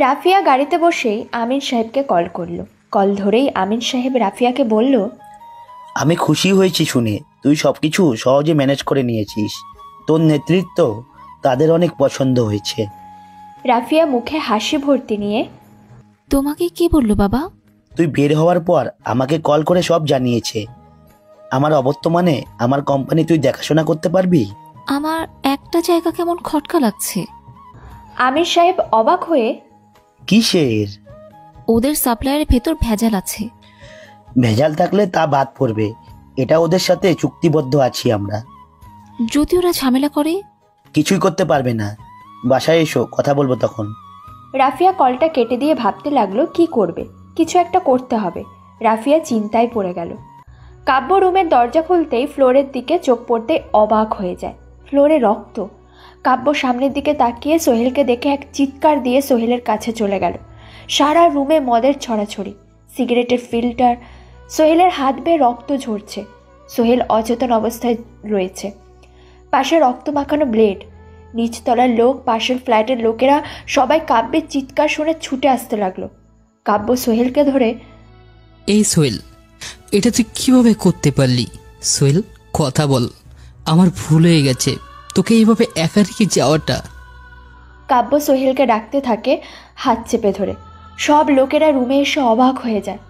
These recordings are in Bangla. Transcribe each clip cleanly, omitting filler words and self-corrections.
রাফিয়া গাড়িতে বসেই আমিন সাহেবকে কল করলো। কল ধরেই আমিন সাহেব রাফিয়াকে বলল, আমি খুশি হয়েছি শুনে তুই সবকিছু সহজে ম্যানেজ করে নিয়েছিস। তোর নেতৃত্ব তাদের অনেক পছন্দ হয়েছে। রাফিয়া মুখে হাসি ভর্তি নিয়ে, তোমাকে কে বললো বাবা? তুই বের হওয়ার পর আমাকে কল করে সব জানিয়েছে। আমার অবর্তমানে আমার কোম্পানি তুই দেখাশোনা করতে পারবি? আমার একটা জায়গা কেমন খটকা লাগছে। আমির সাহেব অবাক হয়ে, কিসের? ওদের সাপ্লায়ারের ভেতর ভেজাল আছে। ভেজাল থাকলে তা বাদ পড়বে, এটা ওদের সাথে চুক্তিবদ্ধ আছি আমরা। যদি ওরা ঝামেলা করে? কিছুই করতে পারবে না, বাসায় এসো কথা বলবো তখন। রাফিয়া কলটা কেটে দিয়ে ভাবতে লাগলো কি করবে, কিছু একটা করতে হবে। রাফিয়া চিন্তায় পড়ে গেল। কাব্য রুমের দরজা খুলতেই ফ্লোরের দিকে চোখ পড়তে অবাক হয়ে যায়। ফ্লোরে রক্ত। কাব্য সামনের দিকে তাকিয়ে সোহেলকে দেখে এক চিৎকার দিয়ে সোহেলের কাছে চলে গেল। সারা রুমে মদের ছড়াছড়ি, সিগারেটের ফিল্টার। সোহেলের হাত বেয়ে রক্ত ঝরছে। সোহেল অচেতন অবস্থায় রয়েছে। পাশে রক্ত মাখানো ব্লেড। নিচতলার লোক, পাশের ফ্ল্যাটের লোকেরা সবাই কাব্যের চিৎকার শুনে ছুটে আসতে লাগলো। কাব্য সোহেলকে ধরে, এই সোহেল, এটা তুই কিভাবে করতে পারলি? সোহেল, কথা বল, আমার ভুল হয়ে গেছে তোকে এইভাবে একা রেখে যাওয়াটা। কাব্য সোহেলকে ডাকতে থাকে হাত চেপে ধরে। সব লোকেরা রুমে এসে অবাক হয়ে যায়।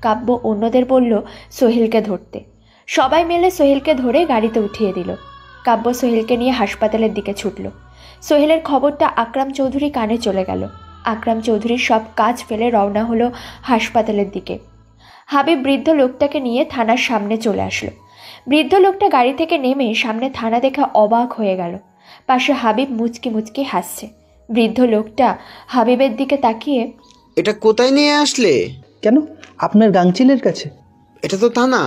কাব্য অন্যদের বলল সোহেলকে ধরতে। সবাই মিলে সোহেলকে ধরে গাড়িতে উঠিয়ে দিল। কাব্য সোহেলকে নিয়ে হাসপাতালের দিকে ছুটল। সোহেলের খবরটা আকরাম চৌধুরী কানে চলে গেল। আকরাম চৌধুরীর সব কাজ ফেলে রওনা হলো হাসপাতালের দিকে। হাবিব বৃদ্ধ লোকটাকে নিয়ে থানার সামনে চলে আসলো। বৃদ্ধ লোকটা গাড়ি থেকে নেমে সামনে থানা দেখা অবাক হয়ে গেল। পাশে হাবিব মুচকি মুচকি হাসছে। বৃদ্ধ লোকটা হাবিবের দিকে তাকিয়ে, এটা কোথায় নিয়ে আসলে? কেন, আপনার গাংচিলের কাছে। এটা তো থানা,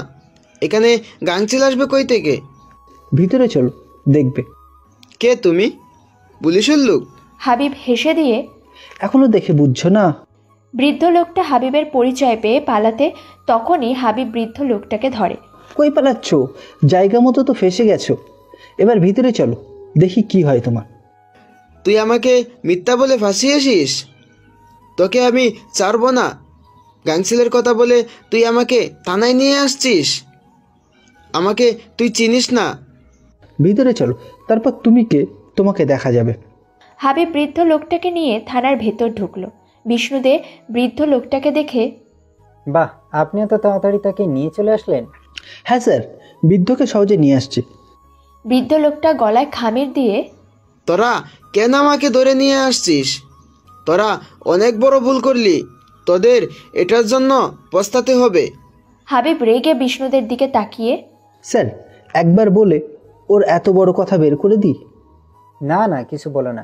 এখানে গাংচিল আসবে কই থেকে? ভিতরে চলো, দেখবে। কে তুমি? পুলিশের লোক? হাবিব হেসে দিয়ে, এখনো দেখে বুঝছো না? বৃদ্ধ লোকটা হাবিবের পরিচয় পেয়ে পালাতে তখনই হাবিব বৃদ্ধ লোকটাকে ধরে। কই পালাচ্ছ? জায়গা মতো তো ফেসে গেছো। এবার ভিতরে চলো, দেখি কি হয় তোমার। তুই আমাকে মিথ্যা বলে ফাঁসিয়েছিস। তোকে আমি ছাড়বো না। গাংচিলের কথা বলে তুই আমাকে থানায় নিয়ে আসছিস। আমাকে তুই চিনিস না। ভিতরে চলো, তারপর তুমি কে তোমাকে দেখা যাবে। হাবিব বৃদ্ধ লোকটাকে নিয়ে থানার ভেতর ঢুকলো। বিষ্ণুদে বৃদ্ধ লোকটাকে দেখে, বাহ, আপনি এত তাড়াতাড়ি তাকে নিয়ে চলে আসলেন? হ্যাঁ স্যার, বৃদ্ধকে সহজে নিয়ে আসছি। বৃদ্ধ লোকটা গলায় খামির দিয়ে, তোরা কেন আমাকে ধরে নিয়ে আসছিস? তোরা অনেক বড় ভুল করলি। তোদের এটার জন্য পস্তাতে হবে। হাবিব রেগে বিষ্ণুদের দিকে তাকিয়ে, স্যার, একবার বলে ওর এত বড় কথা বের করে দিই? না না, কিছু বলো না।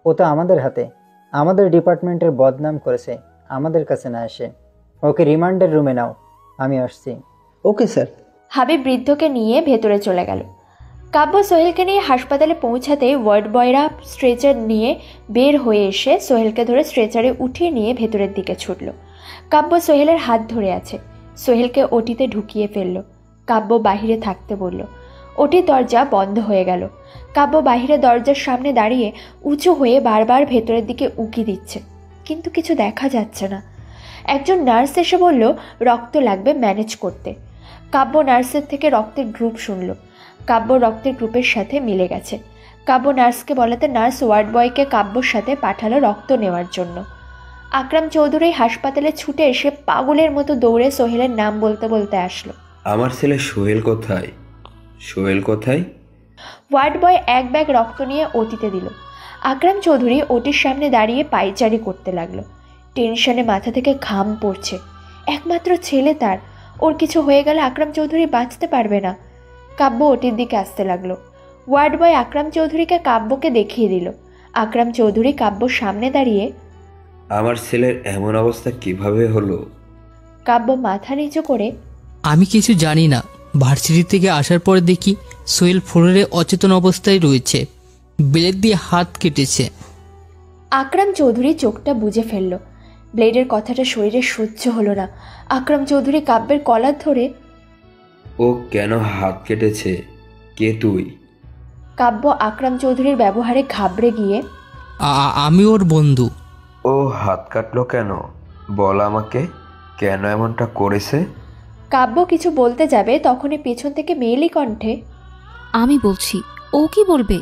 ও তো আমাদের হাতে, আমাদের ডিপার্টমেন্টের বদনাম করেছে। আমাদের কাছে না এসে ওকে রিমান্ডের রুমে নাও, আমি আসছি। Okay sir. হাবিব বৃদ্ধকে নিয়ে ভেতরে চলে গেল। কাব্য সোহেলকে নিয়ে হাসপাতালে পৌঁছাতে ওয়ার্ড বয়রা স্ট্রেচার নিয়ে বের হয়ে এসে সোহেলকে ধরে স্ট্রেচারে উঠিয়ে নিয়ে ভেতরের দিকে ছুটল। কাব্য সোহেলের হাত ধরে আছে। সোহেলকে ওটিতে ঢুকিয়ে ফেলল। কাব্য বাহিরে থাকতে বলল। ওটির দরজা বন্ধ হয়ে গেল। কাব্য বাহিরে দরজার সামনে দাঁড়িয়ে উঁচু হয়ে বারবার ভেতরের দিকে উঁকি দিচ্ছে, কিন্তু কিছু দেখা যাচ্ছে না। একজন নার্স এসে বলল রক্ত লাগবে ম্যানেজ করতে। কাব্য নার্সের থেকে রক্তের গ্রুপ শুনল। কাব্য রক্তের গ্রুপের সাথে মিলে গেছে। কাব্য নার্সকে বলাতে নার্স ওয়ার্ড বয়কে কাব্যর সাথে পাঠালো রক্ত নেওয়ার জন্য। আকরাম চৌধুরী হাসপাতালে ছুটে এসে পাগলের মতো দৌড়ে সোহেলের নাম বলতে বলতে আসলো। আমার ছেলে সোহেল কোথায়? সোহেল কোথায়? ওয়ার্ড বয় এক ব্যাগ রক্ত নিয়ে ওটিতে দিল। আকরাম চৌধুরী ওটির সামনে দাঁড়িয়ে পায়চারি করতে লাগলো। টেনশনে মাথা থেকে ঘাম পড়ছে। একমাত্র ছেলে তার, ওর কিছু হয়ে গেলে আকরাম চৌধুরী বাঁচতে পারবে না। কাব্য ওটির দিকে আসতে লাগলো। ওয়ার্ড বয় আকরাম চৌধুরীকে কাব্যকে দেখিয়ে দিল। আকরাম চৌধুরী কাব্যর সামনে দাঁড়িয়ে, আমার ছেলের এমন অবস্থা কিভাবে হলো? কাব্য মাথা নিচু করে, আমি কিছু জানি না। ভার্সিটি থেকে আসার পরে দেখি সোহেল ফ্লোরে অচেতন অবস্থায় রয়েছে, ব্লেড দিয়ে হাত কেটেছে। আকরাম চৌধুরী চোখটা বুজে ফেলল। ব্লেডের কথাটা শরীরে সহ্য হলো না। আকরাম চৌধুরী কাব্যের কলার ধরে, ও কেন হাত কেটেছে? কে তুই? কাব্য আকরাম চৌধুরীর ব্যবহারে ঘাবড়ে গিয়ে, আমি ওর বন্ধু। ওহ, হাত কাটলো কেন? বল আমাকে, কেন এমনটা করেছে? কাব্য কিছু বলতে যাবে তখনই পেছন থেকে মেয়েলি কণ্ঠে আমি বলছি, ও কি বলবে?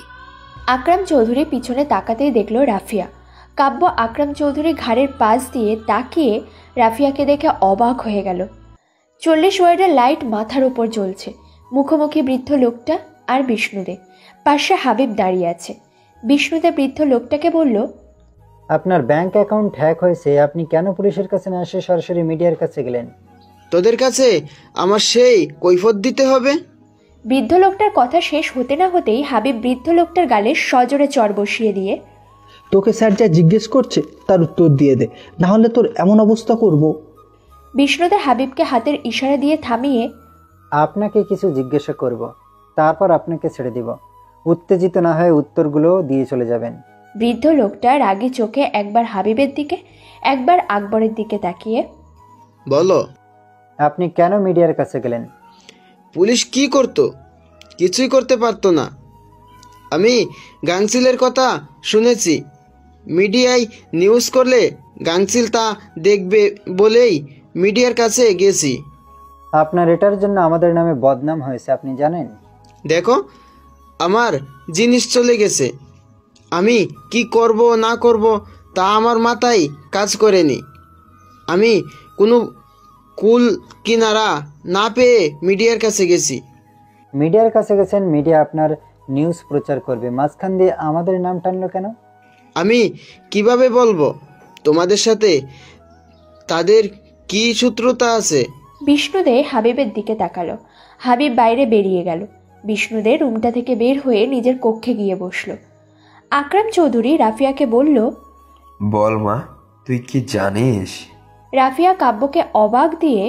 আকরাম চৌধুরী পিছনে তাকাতেই দেখল রাফিয়া। কাব্য আকরাম চৌধুরী ঘাড়ের পাশ দিয়ে তাকিয়ে রাফিয়াকে দেখে অবাক হয়ে গেল। 40 ওয়ার্ডের লাইট মাথার উপর জ্বলছে, মুখোমুখি বৃদ্ধ লোকটা আর বিষ্ণুদে, পাশে হাবিব দাঁড়িয়ে আছে। বিষ্ণুদে বৃদ্ধ লোকটাকে বলল, আপনার ব্যাংক অ্যাকাউন্ট হ্যাক হয়েছে, আপনি কেন পুলিশের কাছে না এসে সরাসরি মিডিয়ার কাছে গেলেন? তোদের কাছে আমার সেই কৈফত দিতে হবে? বৃদ্ধ লোকটার কথা শেষ হতে না হতেই হাবিব বৃদ্ধ লোকটার গালে সজোরে চড় বসিয়ে দিয়ে, তোকে স্যার যা জিজ্ঞেস করছে তার উত্তর দিয়ে দে, না হলে তোর এমন অবস্থা করব। বিষ্ণুদে হাবিবকে হাতের ইশারা দিয়ে থামিয়ে, আপনাকে কিছু জিজ্ঞাসা করব, তারপর আপনাকে ছেড়ে দিব। উত্তেজিত না হয়ে উত্তরগুলো দিয়ে চলে যাবেন। বৃদ্ধ লোকটা রাগী চোখে একবার হাবিবের দিকে একবার আকবরের দিকে তাকিয়ে, বলো, আপনি কেন মিডিয়ার কাছে গেলেন? পুলিশ কি করতো? কিছুই করতে পারতো না। আমি গাংচিলের কথা শুনেছি, মিডিয়ায় নিউজ করলে গাংচিল তা দেখবে বলেই মিডিয়ার কাছে গেছি। আপনার এটার জন্য আমাদের নামে বদনাম হয়েছে, আপনি জানেন? দেখো, আমার জিনিস চলে গেছে, আমি কি করব না করব তা আমার মাথায় কাজ করেনি। আমি কোনো কুল কিনারা না পেয়ে মিডিয়ার কাছে গেছি। মিডিয়ার কাছে গেছেন, মিডিয়া আপনার নিউজ প্রচার করবে, মাঝখান দিয়ে আমাদের নাম টানলো কেন? আমি কিভাবে বলবো তোমাদের সাথে তাদের কি শত্রুতা আছে? বিষ্ণুদে হাবিবের দিকে তাকালো। হাবিব বাইরে বেরিয়ে গেল। বিষ্ণুদে রুমটা থেকে বের হয়ে নিজের কক্ষে গিয়ে বসল। আকরাম চৌধুরী রাফিয়াকে বলল, বল মা, তুই কি জানিস? রাফিয়া কাব্যকে অবাক দিয়ে,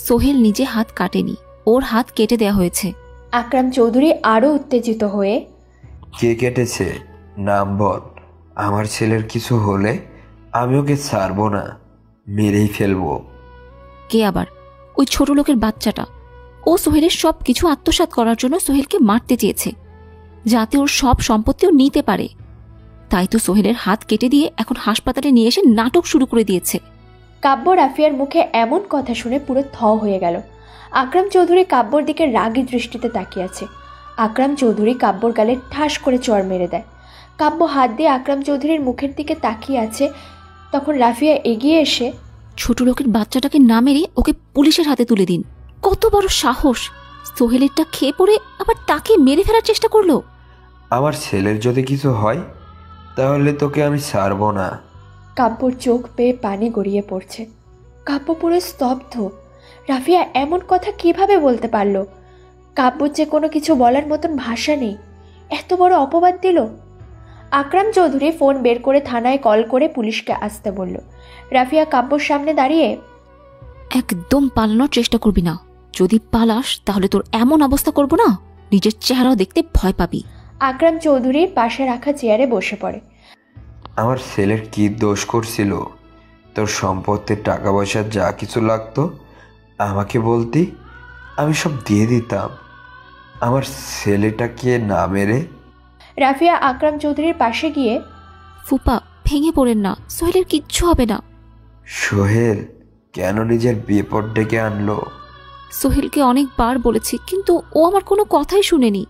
সোহেল নিজে হাত কাটেনি, ওর হাত কেটে দেয়া হয়েছে। আকরাম চৌধুরী আরও উত্তেজিত হয়ে, কে কেটেছে? নাম বল। আমার ছেলের কিছু হলে আমি ওকে ছাড়বো না, মেরেই ফেলবো। কে আবার? ওই ছোট লোকের বাচ্চাটা। ও সোহেলের সব কিছু আত্মসাৎ করার জন্য সোহেলকে মারতে চেয়েছে, যাতে ওর সব সম্পত্তিও নিতে পারে। তাই তো সোহেলের হাত কেটে দিয়ে এখন হাসপাতালে নিয়ে এসে নাটক শুরু করে দিয়েছে। কাব্য রাফিয়ার মুখে এমন কথা শুনে পুরো থ হয়ে গেল। আকরাম চৌধুরী কাব্যর দিকে রাগী দৃষ্টিতে তাকিয়ে আছে। আকরাম চৌধুরী কাব্যর গালে ঠাস করে চড় মেরে দেয়। কাব্য হাত দিয়ে আকরাম চৌধুরীর মুখের দিকে তাকিয়ে আছে। তখন রাফিয়া এগিয়ে এসে, ছোট লোকের বাচ্চাটাকে না মেরে ওকে পুলিশের হাতে তুলে দিন। কত বড় সাহস! সোহেলেরটা খেয়ে পড়ে আবার তাকে মেরে ফেলার চেষ্টা করলো। আমার ছেলের যদি কিছু হয় তাহলে তোকে আমি ছাড়বো না। কাব্যর চোখ পেয়ে পানি গড়িয়ে পড়ছে। কাব্য পুরো স্তব্ধ। রাফিয়া এমন কথা কিভাবে বলতে পারল? কাব্যর যে কোনো কিছু বলার মতন ভাষা নেই। এত বড় অপবাদ দিল। আকরাম চৌধুরী ফোন বের করে থানায় কল করে পুলিশকে আসতে বলল। রাফিয়া কাব্যর সামনে দাঁড়িয়ে, একদম পালানোর চেষ্টা করবি না। যদি পালাস তাহলে তোর এমন অবস্থা করব না, নিজের চেহারাও দেখতে ভয় পাবি। আকরাম চৌধুরী পাশে রাখা চেয়ারে বসে পড়ে। আমার ছেলের কি দোষ করছিল? তোর সম্পত্তির টাকা পয়সা যা কিছু লাগতো আমাকে বলতি, আমি সব দিয়ে দিতাম। আমার ছেলেটাকে না মেরে। রাফিয়া আকরাম চৌধুরীর পাশে গিয়ে, ফুপা, ভেঙে পড়েন না, সোহেলের কিচ্ছু হবে না। সোহেল কেন নিজের বিপদ ডেকে আনলো? সোহেলকে অনেকবার বলেছি, কিন্তু ও আমার কোনো কথাই শুনেনি।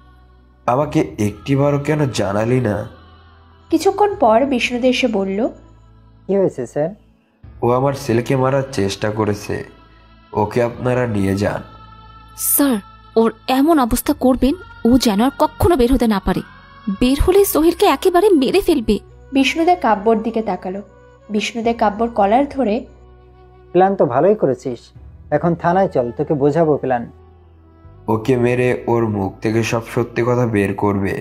আমাকে একটিবারও কেন জানালি না? কিছুক্ষণ পর বিষ্ণুদে এসে বলল, কি হয়েছে স্যার? ও আমার ছেলেকে মারার চেষ্টা করেছে, ওকে আপনারা নিয়ে যান। স্যার, ওর এমন অবস্থা করবেন ও যেন আর কখনো বের হতে না পারে। বের হলে সোহেলকে একেবারে মেরে ফেলবে। বিষ্ণুদে কাব্যর দিকে তাকালো। বিষ্ণুদে কাব্যর কলার ধরে, প্ল্যান তো ভালোই করেছিস, এখন থানায় চল, তোকে বোঝাবো প্ল্যান। ওকে মেরে ওর মুখ থেকে সব সত্যি কথা বের করবে।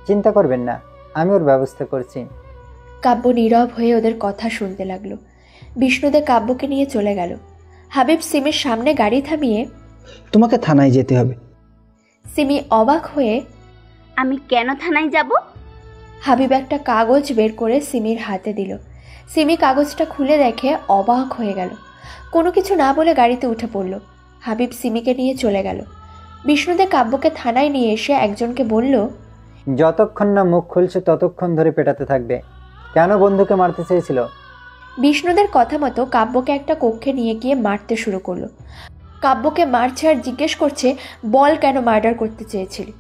চিন্তা করবেন না, আমি ওর ব্যবস্থা করছি। কাব্য নীরব হয়ে ওদের কথা শুনতে লাগলো। বিষ্ণুদে কাব্যকে নিয়ে চলে গেল। হাবিব সিমির সামনে গাড়ি থামিয়ে, তোমাকে থানায় যেতে হবে। সিমি অবাক হয়ে, আমি কেন থানায় যাব? হাবিব একটা কাগজ বের করে সিমির হাতে দিল। সিমি কাগজটা খুলে দেখে অবাক হয়ে গেল। কোনো কিছু না বলে গাড়িতে উঠে পড়ল। হাবিব সিমিকে নিয়ে চলে গেল। বিষ্ণুদে কাব্যকে থানায় নিয়ে এসে একজনকে বলল, যতক্ষণ না মুখ খুলছে ততক্ষণ ধরে পেটাতে থাকবে। কেন বন্ধুকে মারতে চেয়েছিল? বিষ্ণুদের কথা মতো কাব্যকে একটা কক্ষে নিয়ে গিয়ে মারতে শুরু করলো। কাব্যকে মারছে আর জিজ্ঞেস করছে, বল কেন মার্ডার করতে চেয়েছিলি?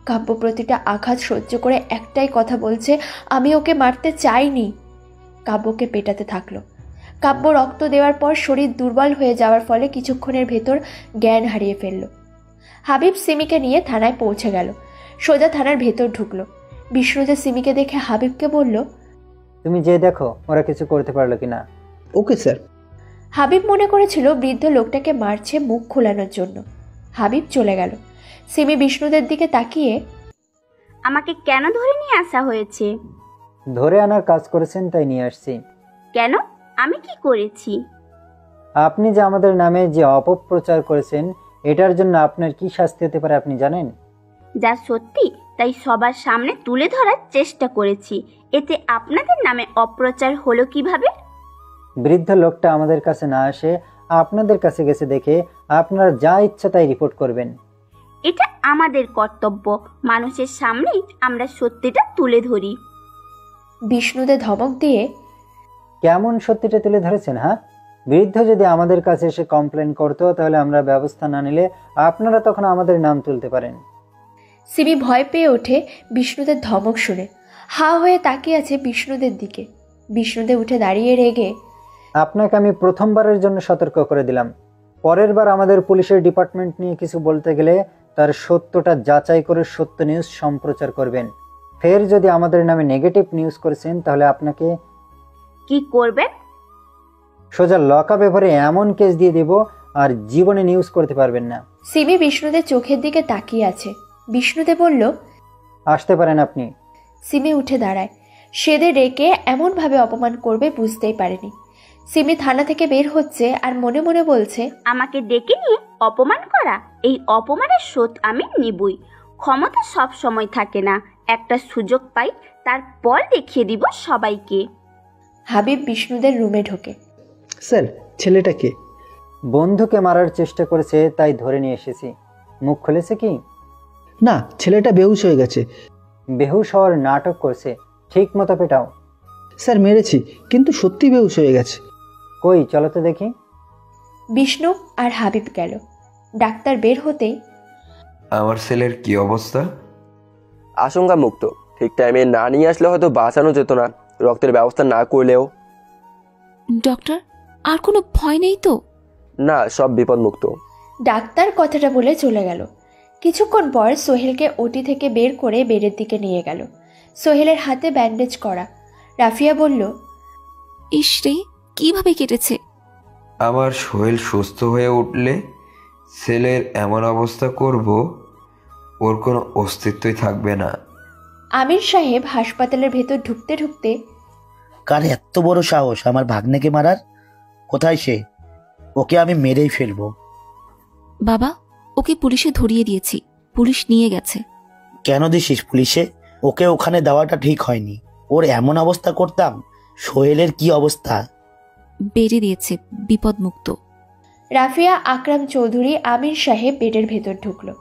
কাব্য প্রতিটা আঘাত সহ্য করে একটাই কথা বলছে, আমি ওকে মারতে চাইনি। কাব্যকে পেটাতে থাকলো। কাব্য রক্ত দেওয়ার পর শরীর দুর্বল হয়ে যাওয়ার ফলে কিছুক্ষণের ভেতর জ্ঞান হারিয়ে ফেলল। হাবিব সিমিকে নিয়ে থানায় পৌঁছে গেল। সোজা থানার ভেতর ঢুকলো। বিষ্ণুদের সিমিকে দেখে হাবিবকে বলল, তুমি যে দেখো ওরা কিছু করতে পারলো কিনা। Okay sir. হাবিব মনে করেছিল বৃদ্ধ লোকটাকে মারছে মুখ খোলানোর জন্য। হাবিব চলে গেল। সিমি বিষ্ণুদের দিকে তাকিয়ে, আমাকে কেন ধরে নিয়ে আসা হয়েছে? ধরে আনার কাজ করেছেন তাই নিয়ে আসছি। কেন? আমি কি করেছি? আপনি যে আমাদের নামে যে অপপ্রচার করেছেন, এটার জন্য আপনার কি শাস্তি হতে পারে আপনি জানেন? যা সত্যি তাই সবার সামনে তুলে ধরার চেষ্টা করেছি। এতে আপনাদের নামে অপ্রচার হলো কিভাবে? বৃদ্ধ লোকটা আমাদের কাছে না আসে আপনাদের কাছে গেছে দেখে আপনারা যা ইচ্ছা তাই রিপোর্ট করবেন। এটা আমাদের কর্তব্য। মানুষের সামনেই আমরা সত্যিটা তুলে ধরি। বিষ্ণুদের ধমক দিয়ে, কেমন সত্যিটা তুলে ধরেছেন? হ্যাঁ, বৃদ্ধ যদি আমাদের কাছে এসে কমপ্লেন করতো তাহলে আমরা ব্যবস্থা না নিলে আপনারা তখন আমাদের নাম তুলতে পারেন। সিমি ভয় পেয়ে ওঠে বিষ্ণুদের ধমক শুনে। হা হয়ে তাকিয়ে আছে বিষ্ণুদের দিকে। বিষ্ণুদের উঠে দাঁড়িয়ে রেগে, আপনাকে আমি প্রথমবারের জন্য সতর্ক করে দিলাম, পরের বার আমাদের পুলিশের ডিপার্টমেন্ট নিয়ে কিছু বলতে গেলে তার সত্যটা যাচাই করে সত্য নিউজ সম্প্রচার করবেন। ফের যদি আমাদের নামে নেগেটিভ নিউজ করেছেন তাহলে আপনাকে কি করবেন? সোজা লকআপে ভরে এমন কেস দিয়ে দেব আর জীবনে নিউজ করতে পারবেন না। সিমি বিষ্ণুদের চোখের দিকে তাকিয়ে আছে। বিষ্ণুদে বলল, আসতে পারেন আপনি। সিমি উঠে দাঁড়ায়। সেদের রেখে এমনভাবে অপমান করবে বুঝতেই পারেনি। সিমি থানা থেকে বের হচ্ছে আর মনে মনে বলছে, আমাকে ডেকে নিয়ে অপমান করা, এই অপমানের শোধ আমি নিবই। ক্ষমতা সব সময় থাকে না, একটা সুযোগ পাই তারপর দেখিয়ে দিব সবাইকে। হাবিব বিষ্ণুদের রুমে ঢোকে। স্যার, ছেলেটা কে? বন্ধুকে মারার চেষ্টা করেছে তাই ধরে নিয়ে এসেছি। মুখ খুলেছে কি? না, ছেলেটা বেহুশ হয়ে গেছে। বেহুশ হওয়ার নাটক করছে, ঠিক মতো পেটাও। স্যার, মেরেছি কিন্তু সত্যি বেহুশ হয়ে গেছে। কই চলো তো দেখি। বিষ্ণু আর হাবিব গেল। ডাক্তার বের হতেই, আমার ছেলের কি অবস্থা? আশঙ্কা মুক্ত। ঠিক টাইমে না নিয়ে আসলে হয়তো বাঁচানো যেত না, রক্তের ব্যবস্থা না করলেও। ডক্টর, আর কোনো ভয় নেই তো? না, সব বিপদ মুক্ত। ডাক্তার কথাটা বলে চলে গেল। কিছুক্ষণ পর সোহেলকে ওটি থেকে বের করে বেডের দিকে নিয়ে গেল। সোহেলের হাতে ব্যান্ডেজ করা। রাফিয়া বলল, ইস রে, কিভাবে কেটেছে? আমার সোহেল সুস্থ হয়ে উঠলে ছেলের এমন অবস্থা করব, ওর কোনো অস্তিত্বই থাকবে না। আমির সাহেব হাসপাতালের ভেতর ঢুকতে ঢুকতে, কার এত বড় সাহস আমার ভাগ্নেকে মারার? কোথায় সে? ওকে আমি মেরেই ফেলবো। বাবা, ওকে পুলিশে ধরিয়ে দিয়েছি, পুলিশ নিয়ে গেছে। কেন দিছিস পুলিশে? ওকে ওখানে দেওয়াটা ঠিক হয়নি। ওর এমন অবস্থা করতাম। সোহেলের কি অবস্থা? বেড়ে দিয়েছে, বিপদমুক্ত। রাফিয়া, আকরাম চৌধুরী, আমির সাহেব বেডের ভেতর ঢুকলো।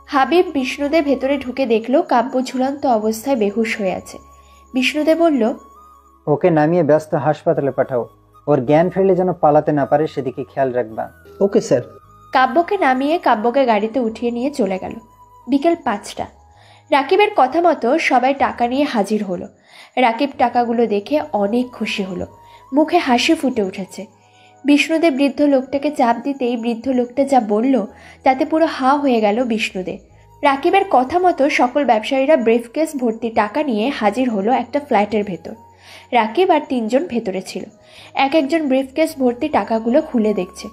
হাবিব বিষ্ণুদের ভেতরে ঢুকে দেখলো কাব্য ঝুলন্ত অবস্থায় বেহুশ হয়ে আছে। বিষ্ণুদে বলল, ওকে নামিয়ে ব্যস্ত হাসপাতালে পাঠাও, ওর জ্ঞান ফিরলে যেন পালাতে না পারে সেদিকে খেয়াল রাখবা। Okay sir. কাব্যকে নামিয়ে কাব্যকে গাড়িতে উঠিয়ে নিয়ে চলে গেল। বিকেল 5টা। রাকিবের কথা মতো সবাই টাকা নিয়ে হাজির হলো। রাকিব টাকাগুলো দেখে অনেক খুশি হলো। মুখে হাসি ফুটে উঠেছে। বিষ্ণুদে বৃদ্ধ লোকটাকে চাপ দিতেই বৃদ্ধ লোকটা যা বলল তাতে পুরো হা হয়ে গেল বিষ্ণুদে। রাকিবের কথা মতো সকল ব্যবসায়ীরা ব্রিফকেস ভর্তি টাকা নিয়ে হাজির হলো একটা ফ্ল্যাটের ভেতর। রাকিব আর 3 জন ভেতরে ছিল। এক একজন ব্রিফকেস ভর্তি টাকাগুলো খুলে দেখছে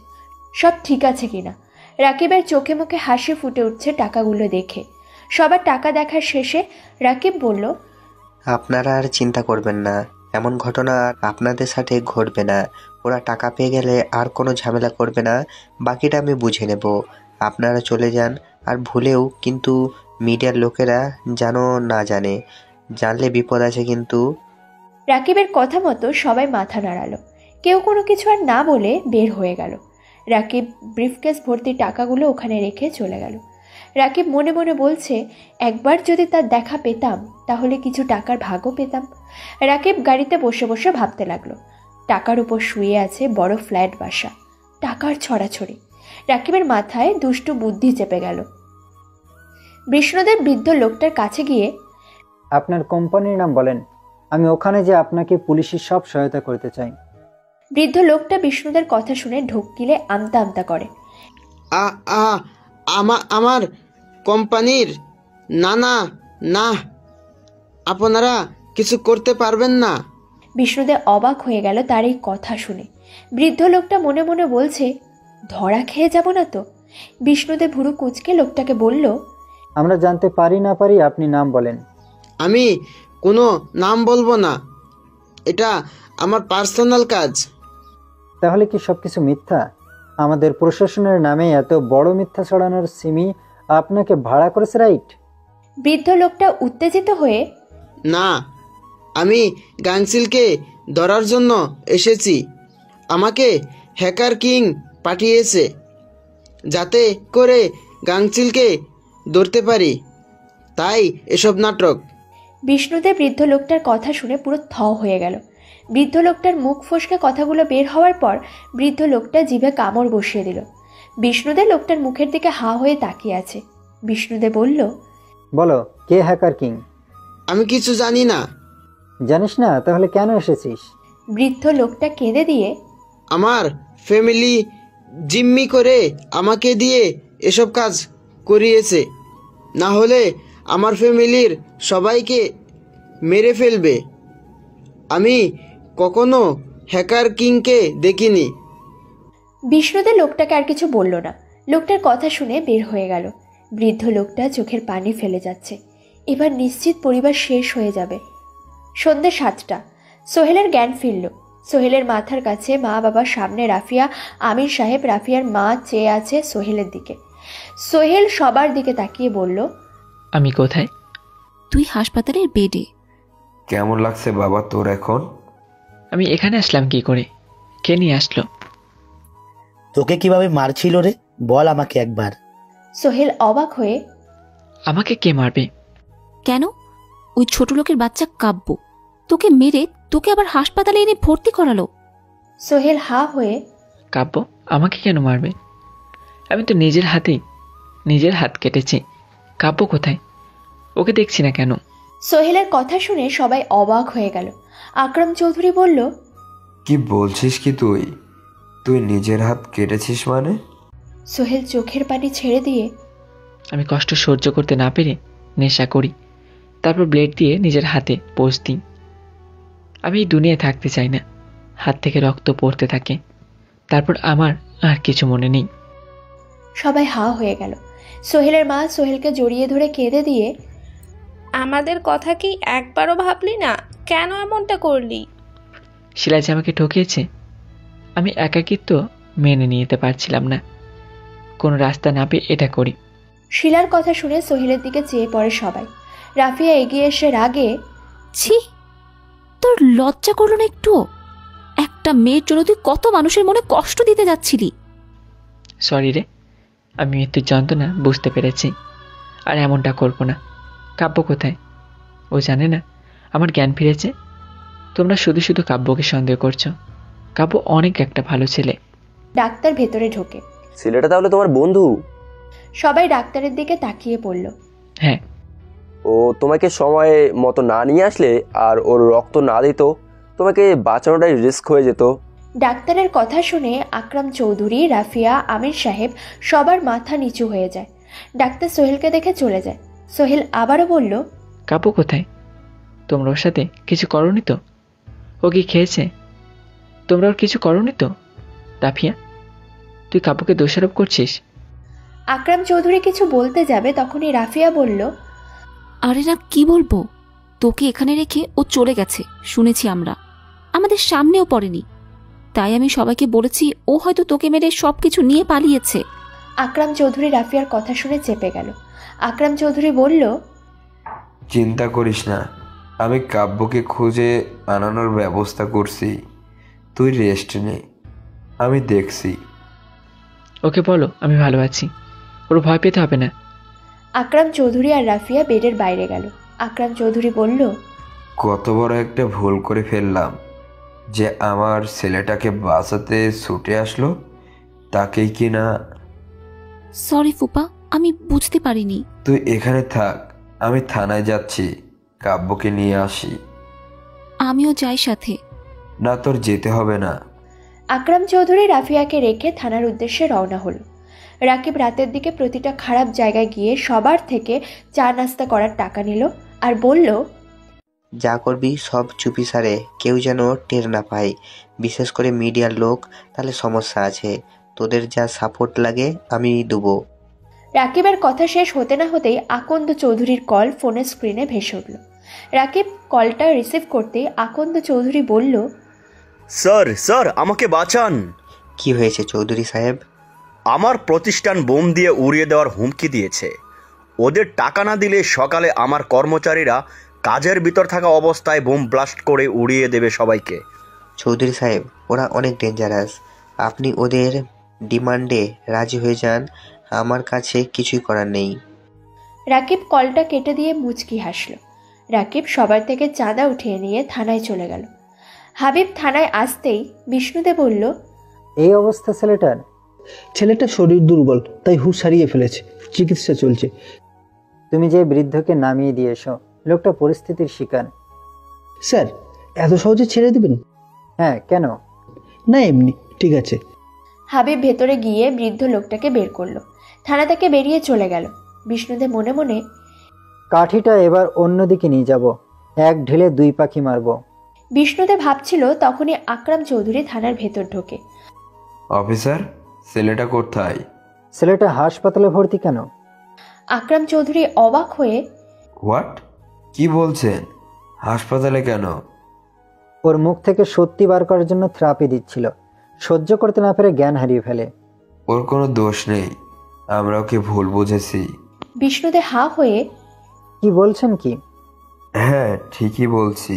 সব ঠিক আছে কিনা। রাকিবের চোখে মুখে হাসি ফুটে উঠছে টাকাগুলো দেখে। সবার টাকা দেখার শেষে রাকিব বলল, আপনারা আর চিন্তা করবেন না, এমন ঘটনা আর আপনাদের সাথে ঘটবে না। ওরা টাকা পেয়ে গেলে আর কোনো ঝামেলা করবে না, বাকিটা আমি বুঝে নেব। আপনারা চলে যান। আর ভুলেও কিন্তু মিডিয়ার লোকেরা যেন না জানে, জানলে বিপদ আছে কিন্তু। রাকিবের কথা মতো সবাই মাথা নাড়ালো। কেউ কোনো কিছু আর না বলে বের হয়ে গেল। রাকিব ব্রিফকেস ভর্তি টাকাগুলো ওখানে রেখে চলে গেল। রাকিব মনে মনে বলছে একবার যদি তার দেখা পেতাম তাহলে কিছু টাকার ভাগও পেতাম। রাকিব গাড়িতে বসে বসে ভাবতে লাগলো। টাকার উপর শুয়ে আছে বড় ফ্ল্যাট বাসা, টাকার ছড়াছড়ি। রাকিবের মাথায় দুষ্টু বুদ্ধি চেপে গেল। বিষ্ণুদের বৃদ্ধ লোকটার কাছে গিয়ে, আপনার কোম্পানির নাম বলেন, আমি ওখানে যে আপনাকে পুলিশের সব সহায়তা করতে চাই। বৃদ্ধ লোকটা বিষ্ণুদের কথা শুনে ঢোক গিলে আমতা আমতা করে। আমার কোম্পানির না না না, আপনারা কিছু করতে পারবেন না। বিষ্ণুদের অবাক হয়ে গেল তার এই কথা শুনে। বৃদ্ধ লোকটা মনে মনে বলছে ধরা খেয়ে যাব না তো। বিষ্ণুদেব ভুরু কুঁচকে লোকটাকে বলল, আমরা জানতে পারি না পারি আপনি নাম বলেন। আমি কোনো নাম বলবো না, এটা আমার পার্সোনাল কাজ। তাহলে কি সবকিছু মিথ্যা? আমাদের প্রশাসনের নামে এত বড় মিথ্যা ছড়ানোর সিমি আপনাকে ভাড়া করেছে, রাইট? বৃদ্ধ লোকটা উত্তেজিত হয়ে, না, আমি গাংসিলকে ধরার জন্য এসেছি। আমাকে হ্যাকার কিং পাঠিয়েছে যাতে করে গাংসিলকে ধরতে পারি, তাই এসব নাটক। বিষ্ণুদেব বৃদ্ধ লোকটার কথা শুনে পুরো থ হয়ে গেল। বৃদ্ধ লোকটার মুখ ফসকে কথাগুলো বের হওয়ার পর বৃদ্ধ লোকটা জিভে কামড় বসিয়ে দিল। বিষ্ণুদেব লোকটার মুখের দিকে হা হয়ে তাকিয়ে আছে। বিষ্ণুদেব বলল, বলো, কে হ্যাকার কিং? আমি কিছু জানি না। জানিস না? তাহলে কেন এসেছিস? বৃদ্ধ লোকটা কেঁদে দিয়ে, আমার ফ্যামিলি জিম্মি করে আমাকে দিয়ে এসব কাজ করিয়েছে, না হলে আমার ফ্যামিলির সবাইকে মেরে ফেলবে। আমি কখনো হ্যাকার কিংকে দেখিনি। বিষ্ণুদেব লোকটাকে আর কিছু বলল না। লোকটার কথা শুনে বের হয়ে গেল। বৃদ্ধ লোকটা চোখের পানি ফেলে যাচ্ছে। এবার নিশ্চিত পরিবার শেষ হয়ে যাবে। সন্ধ্যে 7টা। সোহেলের জ্ঞান ফিরল। সোহেলের মাথার কাছে মা বাবা, সামনে রাফিয়া, আমির সাহেব। রাফিয়ার মা চেয়ে আছে সোহেলের দিকে। সোহেল সবার দিকে তাকিয়ে বলল, আমি কোথায়? তুই হাসপাতালের বেডে। কেমন লাগছে বাবা তোর এখন? আমি এখানে আসলাম কি করে? কে নিয়ে আসলো? তোকে কিভাবে মারছিল রে, বল আমাকে একবার। সোহেল অবাক হয়ে, আমাকে কে মারবে? কেন? ওই ছোট লোকের বাচ্চা কাব্য তোকে মেরে তোকে আবার হাসপাতালে এনে ভর্তি করালো। সোহেল হা হয়ে, কাব্য আমাকে কেন মারবে? আমি তো নিজের হাত কেটেছি। কাব্য কোথায়? ওকে দেখছি না কেন? সোহেলের কথা শুনে সবাই অবাক হয়ে গেল। আকরাম চৌধুরী বলল, কি বলছিস কি তুই নিজের হাত কেটেছিস মানে? সোহেল চোখের পানি ছেড়ে দিয়ে, আমি কষ্ট সহ্য করতে না পেরে নেশা করি, তারপর ব্লেড দিয়ে নিজের হাতে পোষ দিই। আমি এই দুনিয়ায় থাকতে চাই না। হাত থেকে রক্ত পড়তে থাকে, তারপর আমার আর কিছু মনে নেই। সবাই হা হয়ে গেল। সোহেলের মা সোহেলকে জড়িয়ে ধরে কেঁদে দিয়ে, আমাদের কথা কি একবারও ভাবলি না? কেন এমনটা করলি? শিলা যে আমাকে ঠকিয়েছে, আমি একাকিত্ব মেনে নিতে পারছিলাম না। কোনো রাস্তা না পেয়ে এটা করি। শিলার কথা শুনে সোহেলের দিকে চেয়ে পড়ে সবাই। রাফিয়া এগিয়ে এসে রাগে, ছি, তোর লজ্জা করলো না একটু? একটা মেয়ের জন্য তুই কত মানুষের মনে কষ্ট দিতে যাচ্ছিলি। সরি রে, আমি মৃত্যুর যন্ত্রণা বুঝতে পেরেছি, আর এমনটা করব না। কাব্য কোথায়? ও জানে না আমার জ্ঞান ফিরেছে? তোমরা শুধু শুধু কাব্যকে সন্দেহ করছো। কাব্য অনেক একটা ভালো ছেলে। ডাক্তার ভেতরে ঢোকে। ছেলেটা তাহলে তোমার বন্ধু? সবাই ডাক্তারের দিকে তাকিয়ে পড়ল। হ্যাঁ। ও তোমাকে সময় মতো না নিয়ে আসলে আর ওর রক্ত না দিত, তোমাকে বাঁচানোটাই রিস্ক হয়ে যেত। ডাক্তারের কথা শুনে আকরাম চৌধুরী, রাফিয়া, আমির সাহেব সবার মাথা নিচু হয়ে যায়। ডাক্তার সোহেলকে দেখে চলে যায়। সোহেল আবারও বলল, কাব্য কোথায়? তোমরা ওর সাথে কিছু করনি তো? ও কি খেয়েছে? তোমরা ওর কিছু করনি তো? রাফিয়া, তুই কাব্যকে দোষারোপ করছিস। আকরাম চৌধুরী কিছু বলতে যাবে, তখনই রাফিয়া বলল, আরে না, কি বলবো? তোকে এখানে রেখে ও চলে গেছে শুনেছি আমরা, আমাদের সামনেও পড়েনি। তাই আমি সবাইকে বলেছি ও হয়তো তোকে মেরে সবকিছু নিয়ে পালিয়েছে। আকরাম চৌধুরী রাফিয়ার কথা শুনে চেপে গেল। আকরাম চৌধুরী বলল, চিন্তা করিস না, আমি কাব্যকে খুঁজে আনানোর ব্যবস্থা করছি, তুই রেস্ট নে, আমি দেখছি। ওকে বলো আমি ভালো আছি, ওর ভয় পেতে হবে না। আকরাম চৌধুরী আর রাফিয়া বেডের বাইরে গেল। আকরাম চৌধুরী বলল, কত বড় একটা ভুল করে ফেললাম যে আমার ছেলেটাকে বাঁচাতে ছুটে আসলো, তাকেই কি না। সরি ফুপা, আমি বুঝতে পারিনি। তুই এখানে থাক, আমি থানায় যাচ্ছি, কাব্যকে নিয়ে আসি। আমিও যাই সাথে। না, তোর যেতে হবে না। আকরাম চৌধুরী রাফিয়াকে রেখে থানার উদ্দেশ্যে রওনা হলো। রাকিব রাতের দিকে প্রতিটা খারাপ জায়গায় গিয়ে সবার থেকে চা নাস্তা করার টাকা নিল আর বলল, যা করবি সব চুপি সারে, কেউ যেন টের না পায়, বিশেষ করে মিডিয়ার লোক, তাহলে সমস্যা আছে। তোদের যা সাপোর্ট লাগে আমি দেবো। রাকিবের কথা শেষ হতে না হতেই আকন্দ চৌধুরীর কল ফোনের স্ক্রিনে ভেসে উঠল। রাকিব কলটা রিসিভ করতেই আকন্দ চৌধুরী বলল, স্যার স্যার আমাকে বাঁচান। কি হয়েছে চৌধুরী সাহেব? আমার প্রতিষ্ঠান বোম দিয়ে উড়িয়ে দেওয়ার হুমকি দিয়েছে। ওদের টাকা না দিলে সকালে আমার কর্মচারীরা কাজের ভিতর থাকা অবস্থায় বোম ব্লাস্ট করে উড়িয়ে দেবে সবাইকে। চৌধুরী সাহেব, ওরা অনেক ডেঞ্জারাস। আপনি ওদের ডিমান্ডে রাজি হয়ে যান, আমার কাছে কিছুই করার নেই। রাকিব কলটা কেটে দিয়ে মুচকি হাসল। রাকিব সবার থেকে চাঁদা উঠিয়ে নিয়ে থানায় চলে গেল। হাবিব থানায় আসতেই বিষ্ণুদে বলল, এই অবস্থা ছেলেটার? ছেলেটা শরীর দুর্বল, তাই হুঁশ হারিয়ে ফেলেছে, চিকিৎসা চলছে। তুমি যে বৃদ্ধকে নামিয়ে দিয়ে এসো, লোকটা পরিস্থিতির শিকার। স্যার, এত সহজে ছেড়ে দেবেন? হ্যাঁ, কেন? না, এমনি। ঠিক আছে। হাবিব ভেতরে গিয়ে বৃদ্ধ লোকটাকে বের করলো। থানা থেকে বেরিয়ে চলে গেল। বিষ্ণুদে মনে মনে, কাঠিটা এবার অন্যদিকে নিয়ে যাব, এক ঢিলে দুই পাখি মারব। বিষ্ণুদে ভাবছিল তখনই আকরাম চৌধুরী থানার ভেতর ঢোকে। অফিসার, ছেলেটা কোথায়? ছেলেটা হাসপাতালে ভর্তি কেন? আকরাম চৌধুরী অবাক হয়ে, হোয়াট? কি বলছেন? হাসপাতালে কেন? ওর মুখ থেকে সত্যি বার করার জন্য থেরাপি দিচ্ছিল, সহ্য করতে না পেরে জ্ঞান হারিয়ে ফেলে। ওর কোনো দোষ নেই, আমরা ওকে ভুল বুঝেছি। বিষ্ণুদে হা হয়ে, কি বলছেন কি? হ্যাঁ, ঠিকই বলছি।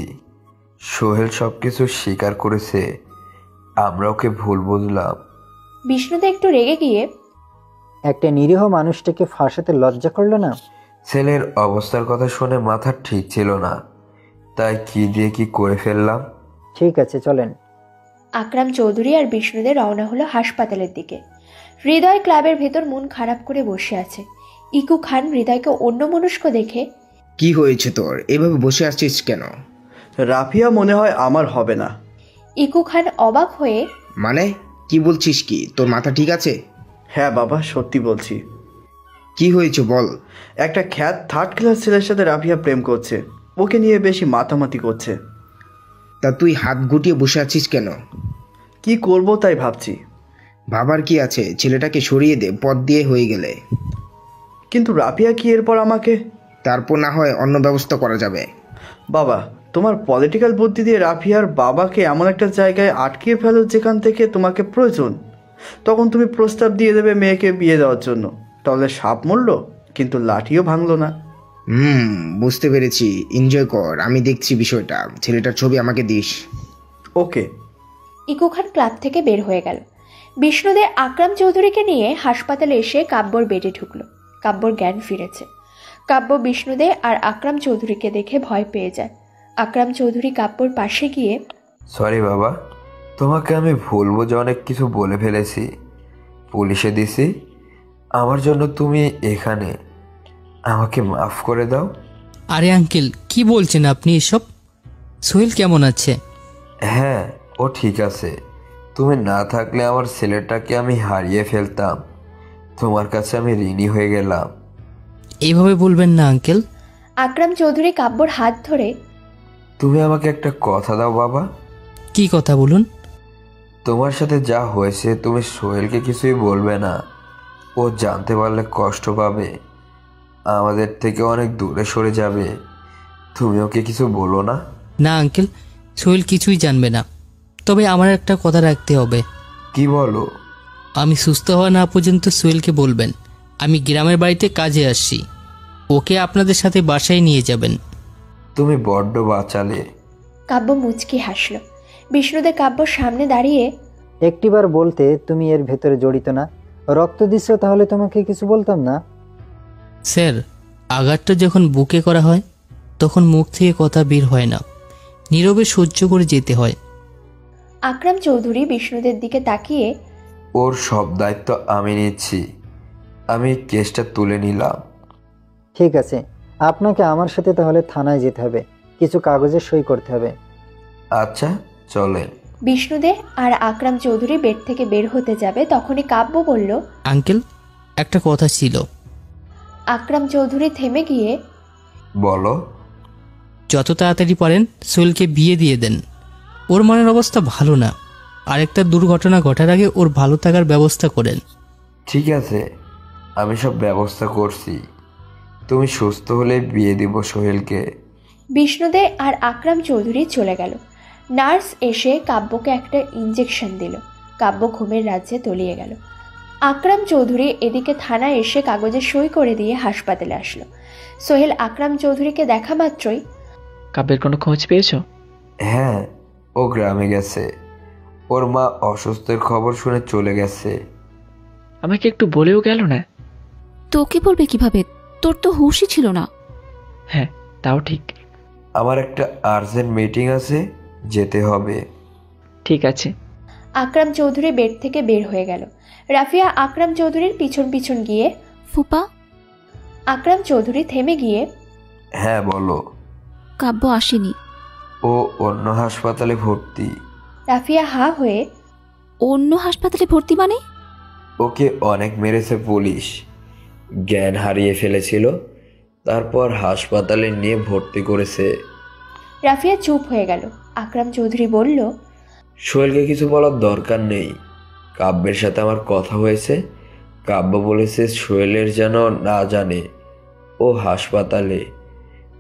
সোহেল সবকিছু স্বীকার করেছে, আমরা ওকে ভুল বুঝলাম। বিষ্ণুদে একটু রেগে গিয়ে, একটা নিরীহ মানুষটাকে ফাঁসাতে লজ্জা করলো না? ছেলের অবস্থার কথা শুনে মাথা ঠিক ছিল না, তাই কি দিয়ে কি করে ফেললাম। ঠিক আছে, চলেন। আকরাম চৌধুরী আর বিষ্ণুদে রওনা হলো হাসপাতালের দিকে। হৃদয় ক্লাবের ভেতর মন খারাপ করে বসে আছে। ইকু খান হৃদয়কে অন্যমনস্ক দেখে, কি হয়েছে তোর, এভাবে বসে আছিস কেন? রাফিয়া মনে হয় আমার হবে না। ইকু খান অবাক হয়ে, মানে কি বলছিস? কি তোর মাথা ঠিক আছে? হ্যাঁ বাবা, সত্যি বলছি। কি হয়েছে বল। একটা খ্যাত থার্ড ক্লাস ছেলের সাথে রাফিয়া প্রেম করছে, ওকে নিয়ে বেশি মাতামাতি করছে। তা তুই হাত গুটিয়ে বসে আছিস কেন? কি করব তাই ভাবছি। ভাবার কি আছে, ছেলেটাকে সরিয়ে দে, পথ দিয়ে হয়ে গেলে। কিন্তু রাফিয়া কি এরপর আমাকে? তারপর না হয় অন্য ব্যবস্থা করা যাবে। বাবা, তোমার পলিটিক্যাল বুদ্ধি দিয়ে রাফিয়ার বাবাকে এমন একটা জায়গায় আটকিয়ে ফেলো যেখান থেকে তোমাকে প্রয়োজন। তখন তুমি প্রস্তাব দিয়ে দেবে মেয়েকে বিয়ে দেওয়ার জন্য, তাহলে সাপ মরল কিন্তু লাঠিও ভাঙলো না। বুঝতে পেরেছি। এনজয় কর, আমি দেখছি বিষয়টা। ছেলেটার ছবি আমাকে দিস। ওকে। ইকু খান ক্লাব থেকে বের হয়ে গেল। বিষ্ণুদে আকরাম চৌধুরীকে নিয়ে হাসপাতালে এসে কাব্যর বেডে ঢুকলো। কাব্যর জ্ঞান ফিরেছে। কাব্য বিষ্ণুদে আর আকরাম চৌধুরীকে দেখে ভয় পেয়ে যায়। আকরাম চৌধুরী কাব্যর পাশে গিয়ে, সরি বাবা, তোমাকে আমি ভুল বুঝে অনেক কিছু বলে ফেলেছি, পুলিশে দিছি। আমার জন্য তুমি এখানে, আমাকে মাফ করে দাও। আরে আঙ্কেল, কি বলছেন আপনি এসব? সোহেল কেমন আছে? হ্যাঁ, ও ঠিক আছে। তুমি না থাকলে আমার ছেলেটাকে আমি হারিয়ে ফেলতাম। তোমার কাছে আমি ঋণী হয়ে গেলাম। এইভাবে বলবেন না আঙ্কেল। আকরাম চৌধুরী কাব্যর হাত ধরে, তুমি আমাকে একটা কথা দাও বাবা। কি কথা বলুন? তোমার সাথে যা হয়েছে তুমি সোহেলকে কিছুই বলবে না। ও জানতে পারলে কষ্ট পাবে, আমাদের থেকে অনেক দূরে সরে যাবে। তুমি ওকে কিছু বলো না। না আঙ্কেল, সোহেল কিছুই জানবে না। তবে আমার একটা কথা রাখতে হবে। কি বলো? আমি সুস্থ হওয়া না পর্যন্ত সোহেলকে বলবেন আমি গ্রামের বাড়িতে কাজে আসছি, ওকে আপনাদের সাথে বাসায় নিয়ে যাবেন। তুমি বড্ড বাঁচালে। কাব্য মুচকি হাসল। বিষ্ণুদে কাব্যর সামনে দাঁড়িয়ে, একটিবার বলতে তুমি এর ভেতরে জড়িত না, রক্ত দিচ্ছ, তাহলে তোমাকে কিছু বলতাম না। স্যার, আঘাতটা যখন বুকে করা হয় তখন মুখ থেকে কথা বের হয় না, নীরবে সহ্য করে যেতে হয়। আকরাম চৌধুরী বিষ্ণুদের দিকে তাকিয়ে, ওর সব দায়িত্ব আমি নিচ্ছি, আমি কেসটা তুলে নিলাম। ঠিক আছে, আপনাকে আমার সাথে তাহলে থানায় যেতে হবে, কিছু কাগজে সই করতে হবে। আচ্ছা চলেন। বিষ্ণুদে আর আকরাম চৌধুরী বেড থেকে বের হতে যাবে তখনই কাব্য বলল, আঙ্কেল, একটা কথা ছিল। আকরাম চৌধুরী থেমে গিয়ে, বলো। যত তাড়াতাড়ি পারেন সোহেলকে বিয়ে দিয়ে দেন। ওর মনের অবস্থা ভালো না, আরেকটা দুর্ঘটনা ঘটার আগে ওর ভালো থাকার ব্যবস্থা করেন। ঠিক আছে, আমি সব ব্যবস্থা করছি, তুমি সুস্থ হলে বিয়ে দিব সোহেলকে। বিষ্ণুদে আর আকরাম চৌধুরী চলে গেল। নার্স এসে কাব্যকে একটা ইঞ্জেকশন দিল। কাব্য ঘুমের রাজ্যে তলিয়ে গেল। আকরাম চৌধুরী এদিকে থানায় এসে কাগজে সই করে দিয়ে হাসপাতালে আসলো। সোহেল আকরাম চৌধুরীকে দেখা মাত্রই, কাব্যের কোনো খোঁজ পেয়েছো? হ্যাঁ, ও গ্রামে গেছে, ওর মা অসুস্থের খবর শুনে চলে গেছে। আমাকে একটু বলেও গেল না। তোকে বলবে কিভাবে, তোর তো হুঁশই ছিল না। হ্যাঁ, তাও ঠিক। আমার একটা আর্জেন্ট মিটিং আছে, যেতে হবে। ঠিক আছে। আকরাম চৌধুরী বেড থেকে বের হয়ে গেল। রাফিয়া আকরাম চৌধুরীর পিছন পিছন গিয়ে, ফুপা। আকরাম চৌধুরী থেমে গিয়ে, হ্যাঁ বলো। কাব্য আসেনি। ও অন্য হাসপাতালে ভর্তি। রাফিয়া হা হয়ে, অন্য হাসপাতালে ভর্তি মানে? ওকে অনেক মেরেছে পুলিশ, জ্ঞান হারিয়ে ফেলেছিল, তারপর হাসপাতালে নিয়ে ভর্তি করেছে। রাফিয়া চুপ হয়ে গেল। আকরাম চৌধুরী বলল, সোহেলকে কিছু বলার দরকার নেই, কাব্যের সাথে আমার কথা হয়েছে, কাব্য বলেছে সোহেলের যেন না জানে ও হাসপাতালে,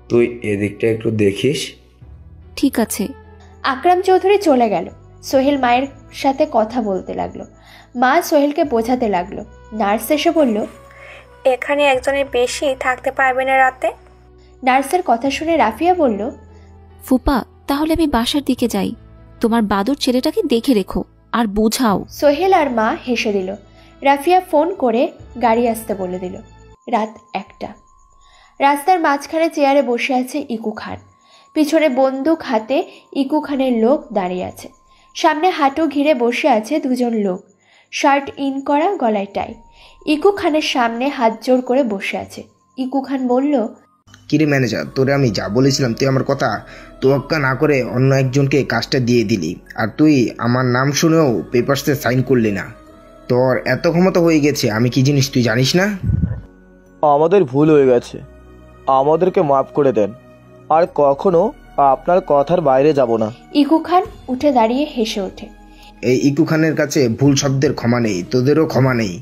তুই এদিকটা একটু দেখিস। ঠিক আছে। আকরাম চৌধুরী চলে গেল। সোহেল মায়ের সাথে কথা বলতে লাগলো। মা সোহেলকে বোঝাতে লাগলো। নার্স এসে বলল, এখানে একজনের বেশি থাকতে পারবে না রাতে। নার্সের কথা শুনে রাফিয়া বলল, ফুপা, তাহলে আমি বাসার দিকে যাই, তোমার বাদুর ছেলেটাকে দেখে রেখো আর বোঝাও। সোহেল আর মা হেসে দিল। রাফিয়া ফোন করে গাড়ি আসতে বলে দিল। রাত 1টা। রাস্তার মাঝখানে চেয়ারে বসে আছে ইকু খান। পিছনে বন্দুক হাতে ইকু খানের লোক দাঁড়িয়ে আছে। সামনে হাঁটু ঘিরে বসে আছে দুজন লোক, শার্ট ইন করা, গলায় টাই। ইকু খানের সামনে হাত জোড় করে বসে আছে। ইকু খান বলল, কিরে ম্যানেজার, তোরে আমি যা বলেছিলাম তুই আমার কথা তোয়াক্কা না করে অন্য একজনকে কাজটা দিয়ে দিলি, আর তুই আমার নাম শুনেও পেপারসে সাইন করলি না। তোর এত ক্ষমতা হয়ে গেছে, আমি কি জিনিস তুই জানিস না? আমাদের ভুল হয়ে গেছে, আমাদেরকে মাফ করে দেন, আর কখনো আপনার কথার বাইরে যাব না। ইকু খান উঠে দাঁড়িয়ে হেসে ওঠে। এই ইকু খানের কাছে ভুল শব্দের ক্ষমা নেই, তোদেরও ক্ষমা নেই।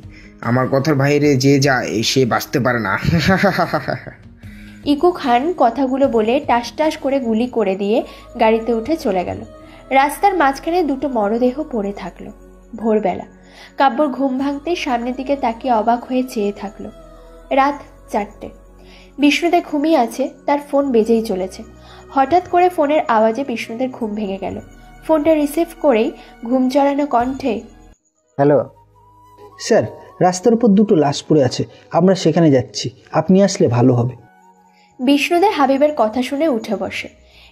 আমার কথার বাইরে যে যায় সে বাঁচতে পারে না। ইকু খান কথাগুলো বলে টাস টাস করে গুলি করে দিয়ে গাড়িতে উঠে চলে গেল। রাস্তার মাঝখানে দুটো মরদেহ পড়ে থাকলো। ভোরবেলা কাব্যর ঘুম ভাঙতে সামনের দিকে তাকিয়ে অবাক হয়ে চেয়ে থাকলো। রাত 4টে। বিষ্ণুদে ঘুমিয়ে আছে, তার ফোন বেজেই চলেছে। হঠাৎ করে ফোনের আওয়াজে বিষ্ণুদের ঘুম ভেঙে গেল। ফোনটা রিসিভ করেই ঘুম চড়ানো কণ্ঠে, হ্যালো স্যার, রাস্তার উপর দুটো লাশ পড়ে আছে, আমরা সেখানে যাচ্ছি, আপনি আসলে ভালো হবে। বিষ্ণুদে হাবিবের কথা শুনে উঠে বসে।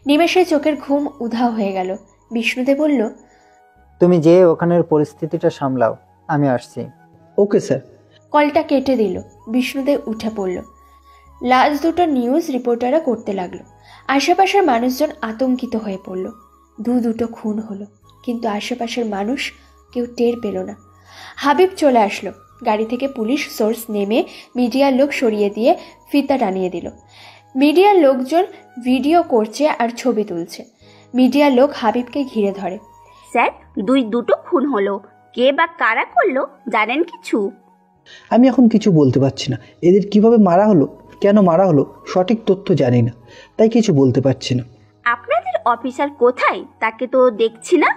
নিমেষে চোখের ঘুম উধাও হয়ে গেল। বিষ্ণুদে বলল, তুমি যে ওখানের পরিস্থিতিটা সামলাও, আমি আসছি। Okay sir. কলটা কেটে দিল। বিষ্ণুদে উঠে পড়ল। লাশ দুটো নিউজ রিপোর্টাররা করতে লাগলো। আশেপাশের মানুষজন আতঙ্কিত হয়ে পড়ল। দুটো খুন হলো, কিন্তু আশেপাশের মানুষ কেউ টের পেল না। হাবিব চলে আসলো। গাড়ি থেকে পুলিশ সোর্স নেমে মিডিয়ার লোক সরিয়ে দিয়ে ফিতা টানিয়ে দিল। মিডিয়ার লোকজন ভিডিও করছে আর ছবি তুলছে। মিডিয়ার লোক হাবিবকে ঘিরে ধরে। স্যার, দুটো খুন হলো, কে বা কারা করলো জানেন কিছু? আমি এখন কিছু বলতে পারছি না। এদের কিভাবে মারা হলো, কেন মারা হলো, সঠিক তথ্য জানি না, তাই কিছু বলতে পারছি না। আপনাদের অফিসার কোথায়? তাকে তো দেখছি না।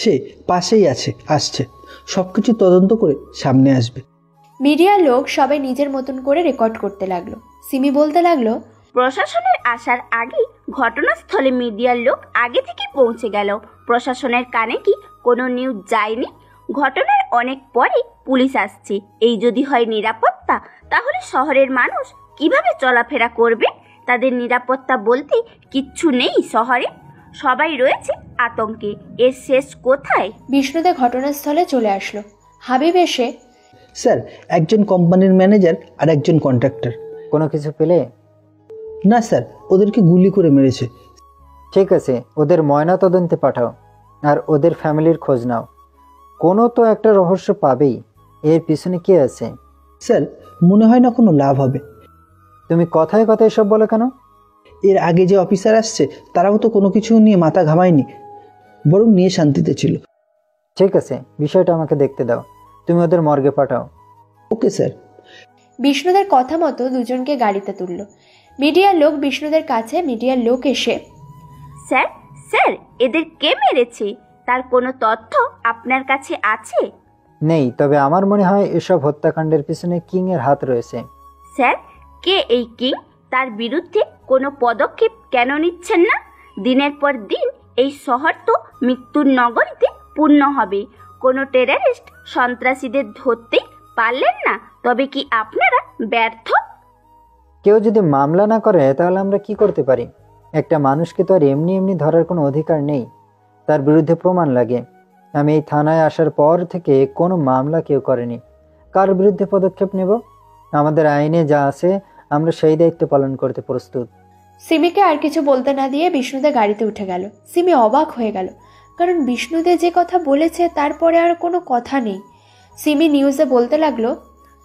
সে পাশেই আছে, আসছে, সবকিছু তদন্ত করে সামনে আসবে। মিডিয়ার লোক সবাই নিজের মতন করে রেকর্ড করতে লাগলো। সিমি বলতে লাগলো, প্রশাসনের আসার আগে ঘটনাস্থলে মিডিয়ার লোক আগে থেকে পৌঁছে গেল। প্রশাসনের কানে কি কোনো নিউজ যায়নি? ঘটনার অনেক পরে পুলিশ আসছে। এই যদি হয় নিরাপত্তা, তাহলে শহরের মানুষ কিভাবে চলাফেরা করবে? তাদের নিরাপত্তা বলতে কিচ্ছু নেই শহরে। সবাই রয়েছে আতঙ্কে। এর শেষ কোথায়? বিষ্ণুদা ঘটনাস্থলে চলে আসলো। হাবিব এসে, স্যার, একজন কোম্পানির ম্যানেজার আর একজন কন্ট্রাক্টর। কোনো কিছু পেলে? না স্যার, ওদেরকে গুলি করে মেরেছে। ঠিক আছে, ওদের ময়না তদন্তে পাঠাও আর ওদের ফ্যামিলির খোঁজ নাও। কোনো তো একটা রহস্য পাবেই। এর পিছনে কে আছে? স্যার, মনে হয় না কোনো লাভ হবে। তুমি কথায় কথায় সব বলো কেন? এর আগে যে অফিসার আসছে তারাও তো কোনো কিছু নিয়ে মাথা ঘামায়নি, বরং নিয়ে শান্তিতে ছিল। ঠিক আছে, বিষয়টা আমাকে দেখতে দাও। তুমি ওদের মর্গে পাঠাও। Okay sir. বিষ্ণুদের কথা মতো দুজনকে গাড়িতে তুলল। মিডিয়ার লোক বিষ্ণুদের কাছে। মিডিয়ার লোক এসে, স্যার স্যার, এদের কে মেরেছে তার কোনো তথ্য আপনার কাছে আছে? নেই, তবে আমার মনে হয় এসব হত্যাকাণ্ডের পিছনে কিং এর হাত রয়েছে। স্যার, কে এই কিং? তার বিরুদ্ধে কোনো পদক্ষেপ কেন নিচ্ছেন না? দিনের পর দিন এই শহর তো মৃত্যুর নগরীতে পূর্ণ হবে। কোনো টেররিস্ট সন্ত্রাসীদের ধরতেই পারলেন না, তবে কি আপনারা ব্যর্থ? কেউ যদি মামলা না করে তাহলে আমরা কি করতে পারি? একটা মানুষকে তো আর এমনি এমনি ধরার কোনো অধিকার নেই, তার বিরুদ্ধে প্রমাণ লাগে। আমি এই থানায় আসার পর থেকে কোনো মামলা কেউ করেনি। কার বিরুদ্ধে পদক্ষেপ নেব? আমাদের আইনে যা আছে আমরা সেই দায়িত্ব পালন করতে প্রস্তুত। সিমিকে আর কিছু বলতে না দিয়ে বিষ্ণুদা গাড়িতে উঠে গেল। সিমি অবাক হয়ে গেল, কারণ বিষ্ণুদে যে কথা বলেছে তারপরে আর কোনো কথা নেই। সিমি নিউজে বলতে লাগলো,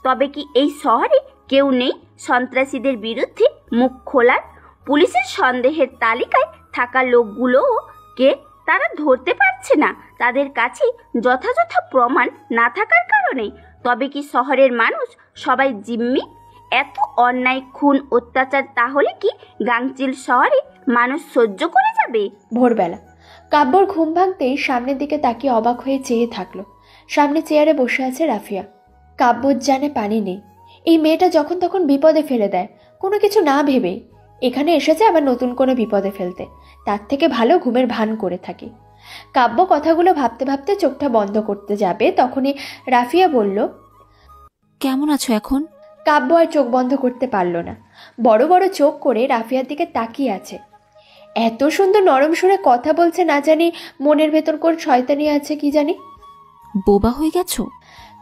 তবে কি এই শহরে কেউ নেই সন্ত্রাসীদের বিরুদ্ধে মুখ খোলার? পুলিশের সন্দেহের তালিকায় থাকা লোকগুলোও কে তারা ধরতে পারছে না, তাদের কাছে যথাযথ প্রমাণ না থাকার কারণে। তবে কি শহরের মানুষ সবাই জিম্মি? এত অন্যায়, খুন, অত্যাচার তাহলে কি গাংচিল শহরে মানুষ সহ্য করে যাবে? ভোরবেলা কাব্যর ঘুম ভাঙতেই সামনের দিকে তাকিয়ে অবাক হয়ে চেয়ে থাকলো। সামনে চেয়ারে বসে আছে রাফিয়া। কাব্যর জানে পানি নেই। এই মেয়েটা যখন তখন বিপদে ফেলে দেয়, কোনো কিছু না ভেবে। এখানে এসেছে আবার নতুন কোনো বিপদে ফেলতে। তার থেকে ভালো ঘুমের ভান করে থাকি। কাব্য কথাগুলো ভাবতে ভাবতে চোখটা বন্ধ করতে যাবে, তখনই রাফিয়া বলল, কেমন আছো এখন? কাব্য আর চোখ বন্ধ করতে পারল না। বড় বড় চোখ করে রাফিয়ার দিকে তাকিয়ে আছে। এত সুন্দর নরম সুরে কথা বলছে, না জানি মনের ভেতর কোন শয়তানি আছে কি জানি। বোবা হয়ে গেছো?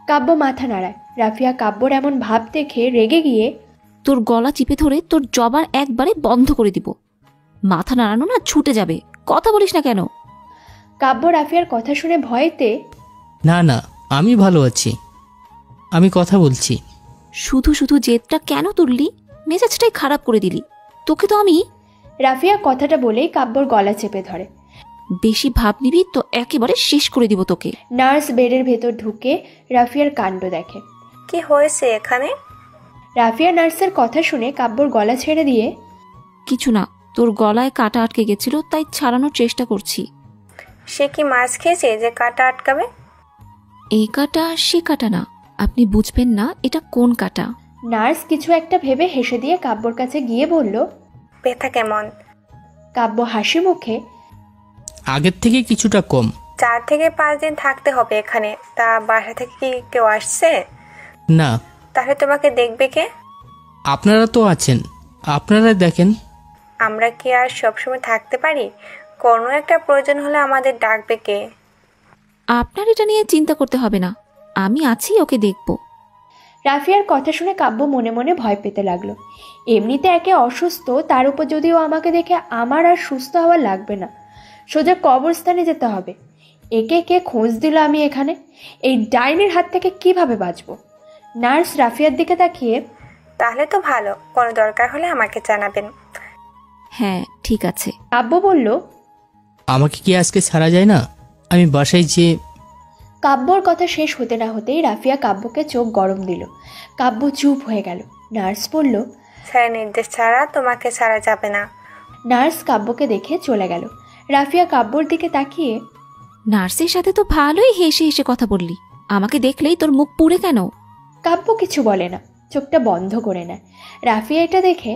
কাব্য মাথা নাড়ায়। রাফিয়া কাব্যর এমন ভাব দেখে রেগে গিয়ে, তোর গলা চিপে ধরে তোর জবান একবারে বন্ধ করে দিব। মাথা নাড়ানো না ছুটে যাবে, কথা বলিস না কেন? কাব্য রাফিয়ার কথা শুনে ভয়েতে, না না, আমি ভালো আছি, আমি কথা বলছি। শুধু শুধু জেদটা কেন তুললি? মেজাজটাই খারাপ করে দিলি। তোকে তো আমি। রাফিয়া কথাটা বলেই কাব্যর গলা চেপে ধরে। বেশি ভাব নিবি তো একেবারে শেষ করে দিব তোকে। নার্স বেডের ভেতর ঢুকে রাফিয়ার কাণ্ড দেখে। কি হয়েছে এখানে? রাফিয়া নার্সের কথা শুনে কাব্যর গলা ছেড়ে দিয়ে, কিছু না, তোর গলায় কাটা আটকে গেছিল তাই ছাড়ানোর চেষ্টা করছি। সে কি মাছ খেয়েছে যে কাটা আটকাবে? এই কাটা সে কাটা না, আপনি বুঝবেন না এটা কোন কাটা। নার্স কিছু একটা ভেবে হেসে দিয়ে কাব্যর কাছে গিয়ে বলল, ব্যথা কেমন? কাব্য হাসি মুখে, আগের থেকে কিছুটা কম। 4 থেকে 5 দিন থাকতে হবে এখানে। তা বাসা থেকে কি কেউ আসছে? না। তাহলে তোমাকে দেখবে কে? আপনারা তো আছেন, আপনারা দেখেন। আমরা কি আর সবসময় থাকতে পারি? কোনো একটা প্রয়োজন হলে আমাদের ডাকবে কে? আপনার এটা নিয়ে চিন্তা করতে হবে না, আমি আছি, ওকে দেখব। রাফিয়ার কথা শুনে কাব্য মনে মনে ভয় পেতে লাগলো। এমনিতে একে অসুস্থ, তার উপর যদিও আমাকে দেখে আমার আর সুস্থ হওয়া লাগবে না, সোজা কবরস্থানে যেতে হবে। একে কে খোঁজ দিল আমি এখানে? এই ডাইনির হাত থেকে কিভাবে বাঁচবো? নার্স রাফিয়ার দিকে তাকিয়ে, তাহলে তো ভালো, কোনো দরকার হলে আমাকে জানাবেন। হ্যাঁ ঠিক আছে। কাব্য বলল, আমাকে কি আজকে ছাড়া যায় না? আমি বাসায় যে। কাব্যর কথা শেষ হতে না হতেই রাফিয়া কাব্যকে চোখ গরম দিল। কাব্য চুপ হয়ে গেল। নার্স বলল, স্যার নির্দেশ ছাড়া তোমাকে ছাড়া যাবে না। নার্স কাব্যকে দেখে চলে গেল। রাফিয়া কাব্যর দিকে তাকিয়ে, নার্সের সাথে তো ভালোই হেসে হেসে কথা বললি, আমাকে দেখলেই তোর মুখ পুড়ে কেন? কাব্য কিছু বলে না, চোখটা বন্ধ করে নেয়। রাফিয়া এটা দেখে,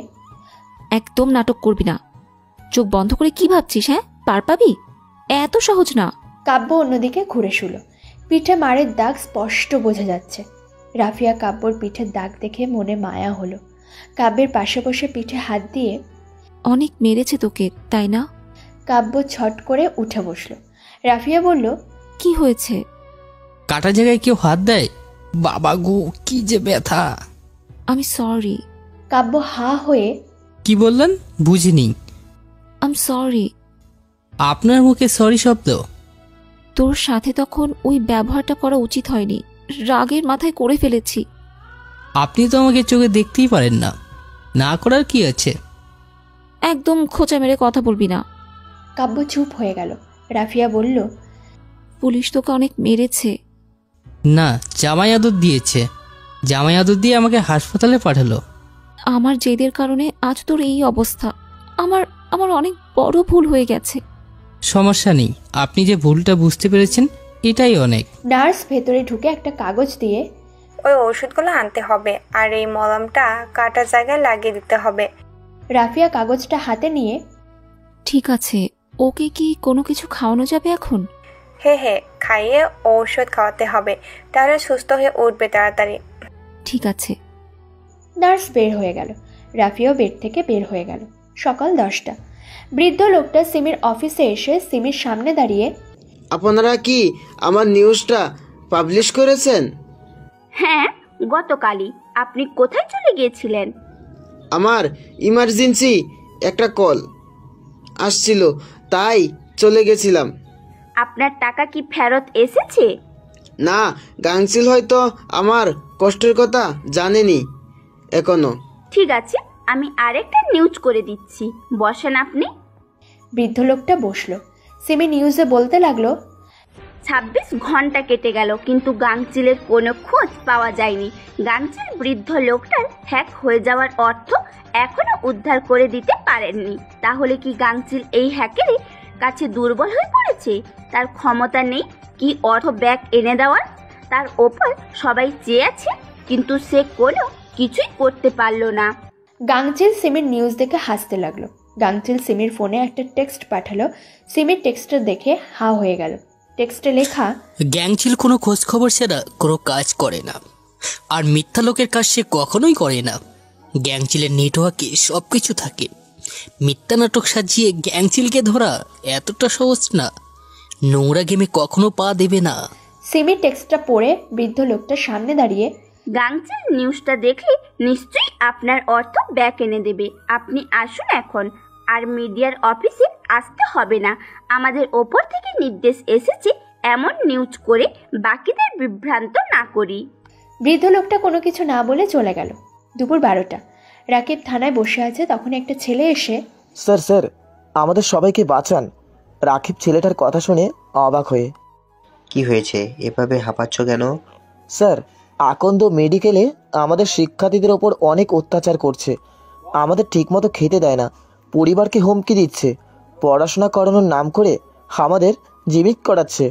একদম নাটক করবি না। চোখ বন্ধ করে কি ভাবছিস? হ্যাঁ, পার পাবি? এত সহজ না। কাব্য অন্যদিকে ঘুরে শুলো। পিঠে মারের দাগ স্পষ্ট বোঝা যাচ্ছে। রাফিয়া কাব্যর পিঠের দাগ দেখে মনে মায়া হলো। কাব্যের পাশে বসে পিঠে হাত দিয়ে, অনেক মেরেছে তোকে, তাই না? কাব্য ছট করে উঠে বসলো। রাফিয়া বলল, কি হয়েছে? কাটা জায়গায় কেউ হাত দেয়? বাবা গো, কি যে ব্যথা! আমি সরি। কাব্য হা হয়ে, কি বললেন? বুঝিনি। আম সরি। আপনার মুখে সরি শব্দ? তোর সাথে তখন ওই ব্যবহারটা করা উচিত হয়নি, রাগের মাথায় করে ফেলেছি। আপনি তো আমাকে চোখে দেখতেই পারেন না, না করার কি আছে? একদম খোঁচা মেরে কথা বলবি না। কাব্য চুপ হয়ে গেল। রাফিয়া বলল, পুলিশ তোকে অনেক মেরেছে। না, জামাই আদর দিয়েছে। জামাই আদর দিয়ে আমাকে হাসপাতালে পাঠালো। আমার জেদের কারণে আজ তোর এই অবস্থা। আমার আমার অনেক বড় ভুল হয়ে গেছে। সমস্যা নেই, আপনি যে ভুলটা বুঝতে পেরেছেন এটাই অনেক। নার্স ভেতরে ঢুকে একটা কাগজ দিয়ে, ওই ওষুধগুলো আনতে হবে আর এই মলমটা কাটা জায়গায় লাগিয়ে দিতে হবে। রাফিয়া কাগজটা হাতে নিয়ে, ঠিক আছে, ওকে কি কোনো কিছু খাওয়ানো যাবে এখন? হ্যাঁ, খাইয়ে ঔষধ খাওয়াতে হবে, তাহলে সুস্থ হয়ে উঠবে তাড়াতাড়ি। ঠিক আছে। নার্স বের হয়ে গেল। রাফিয়াও বেড থেকে বের হয়ে গেল। সকাল 10টা। বৃদ্ধ লোকটা সিমির অফিসে এসে সিমির সামনে দাঁড়িয়ে, আপনারা কি আমার নিউজটা পাবলিশ করেছেন? হ্যাঁ, গতকালই। আপনি কোথায় চলে গিয়েছিলেন? আমার ইমার্জেন্সি একটা কল আসছিল, তাই চলে গেছিলাম। আপনার টাকা কি ফেরত এসেছে? না, গাংচিল হয়তো আমার কষ্টের কথা জানেনি এখনো। ঠিক আছে, আমি আরেকটা নিউজ করে দিচ্ছি, বসেন আপনি। বৃদ্ধ লোকটা বসলো। সিমি নিউজে বলতে লাগলো, 26 ঘন্টা কেটে গেল কিন্তু গাংচিলের কোনো খোঁজ পাওয়া যায়নি। গাংচিল বৃদ্ধ লোকটার হ্যাক হয়ে যাওয়ার অর্থ এখনো উদ্ধার করে দিতে পারেননি। তাহলে কি গাংচিল এই হ্যাকেরই কাছে দুর্বল হয়ে পড়েছে? তার ক্ষমতা নেই কি অর্থ ব্যাক এনে দেওয়ার? তার ওপর সবাই চেয়ে আছে, কিন্তু সে কোনো কিছুই করতে পারল না। গাংচিল সিমির নিউজ দেখে হাসতে লাগলো। গাংচিল সিমির ফোনে একটা টেক্সট পাঠালো। সিমির টেক্সটটা দেখে হা হয়ে গেল। টেক্সটে লেখা, গ্যাংচিল কোনো খোঁজ খবর ছাড়া কোনো কাজ করে না, আর মিথ্যা লোকের কাজ সে কখনোই করে না। গ্যাংচিলের নেটওয়ার্কে সব কিছু থাকে। মিথ্যা নাটক সাজিয়ে গ্যাংচিলকে ধরা এতটা সহজ না। নোংরা গেমে কখনো পা দেবে না। সিমির টেক্সটটা পড়ে বৃদ্ধ লোকটার সামনে দাঁড়িয়ে, গাংচিল নিউজটা দেখলে নিশ্চয়ই আপনার অর্থ ব্যাক এনে দেবে। আপনি আসুন এখন, আর মিডিয়ার অফিসে আসতে হবে না। আমাদের ওপর থেকে নির্দেশ এসেছে এমন নিউজ করে বাকিদের বিভ্রান্ত না করি। বৃদ্ধ লোকটা কোনো কিছু না বলে চলে গেল। দুপুর 12টা। রাকিব থানায় বসে আছে। তখন একটা ছেলে এসে, স্যার, আমাদের সবাইকে বাঁচান। রাকিব ছেলেটার কথা শুনে অবাক হয়ে, কি হয়েছে, এভাবে হাঁপাচ্ছ কেন? স্যার, আকন্দ মেডিকেলে আমাদের শিক্ষার্থীদের ওপর অনেক অত্যাচার করছে। আমাদের ঠিকমতো খেতে দেয় না, পরিবারকে হুমকি দিচ্ছে, পড়াশোনা করানোর নাম করে আমাদের জিমিক করাচ্ছে।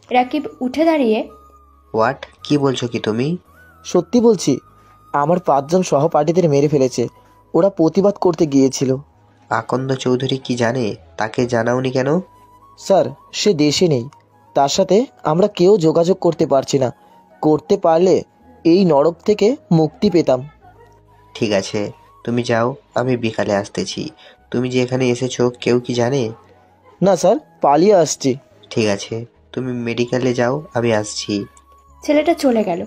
রাকিব উঠে দাঁড়িয়ে, হোয়াট, কি বলছো কি তুমি? সত্যি বলছি, আমার 5 জন সহপাঠীদের মেরে ফেলেছে। ওরা প্রতিবাদ করতে গিয়েছিল। আকন্দ চৌধুরী কি জানে? তাকে জানাওনি কেন? স্যার, সে দেশে নেই, তার সাথে আমরা কেউ যোগাযোগ করতে পারছি না। করতে পারলে এই নরক থেকে মুক্তি পেতাম। ঠিক আছে, তুমি যাও, আমি বিকালে আসতেছি। তুমি যে এখানে এসেছো কেউ কি জানে? না স্যার, পালিয়ে আসছি। ঠিক আছে, তুমি মেডিকেলে যাও, আমি আসছি। ছেলেটা চলে গেল।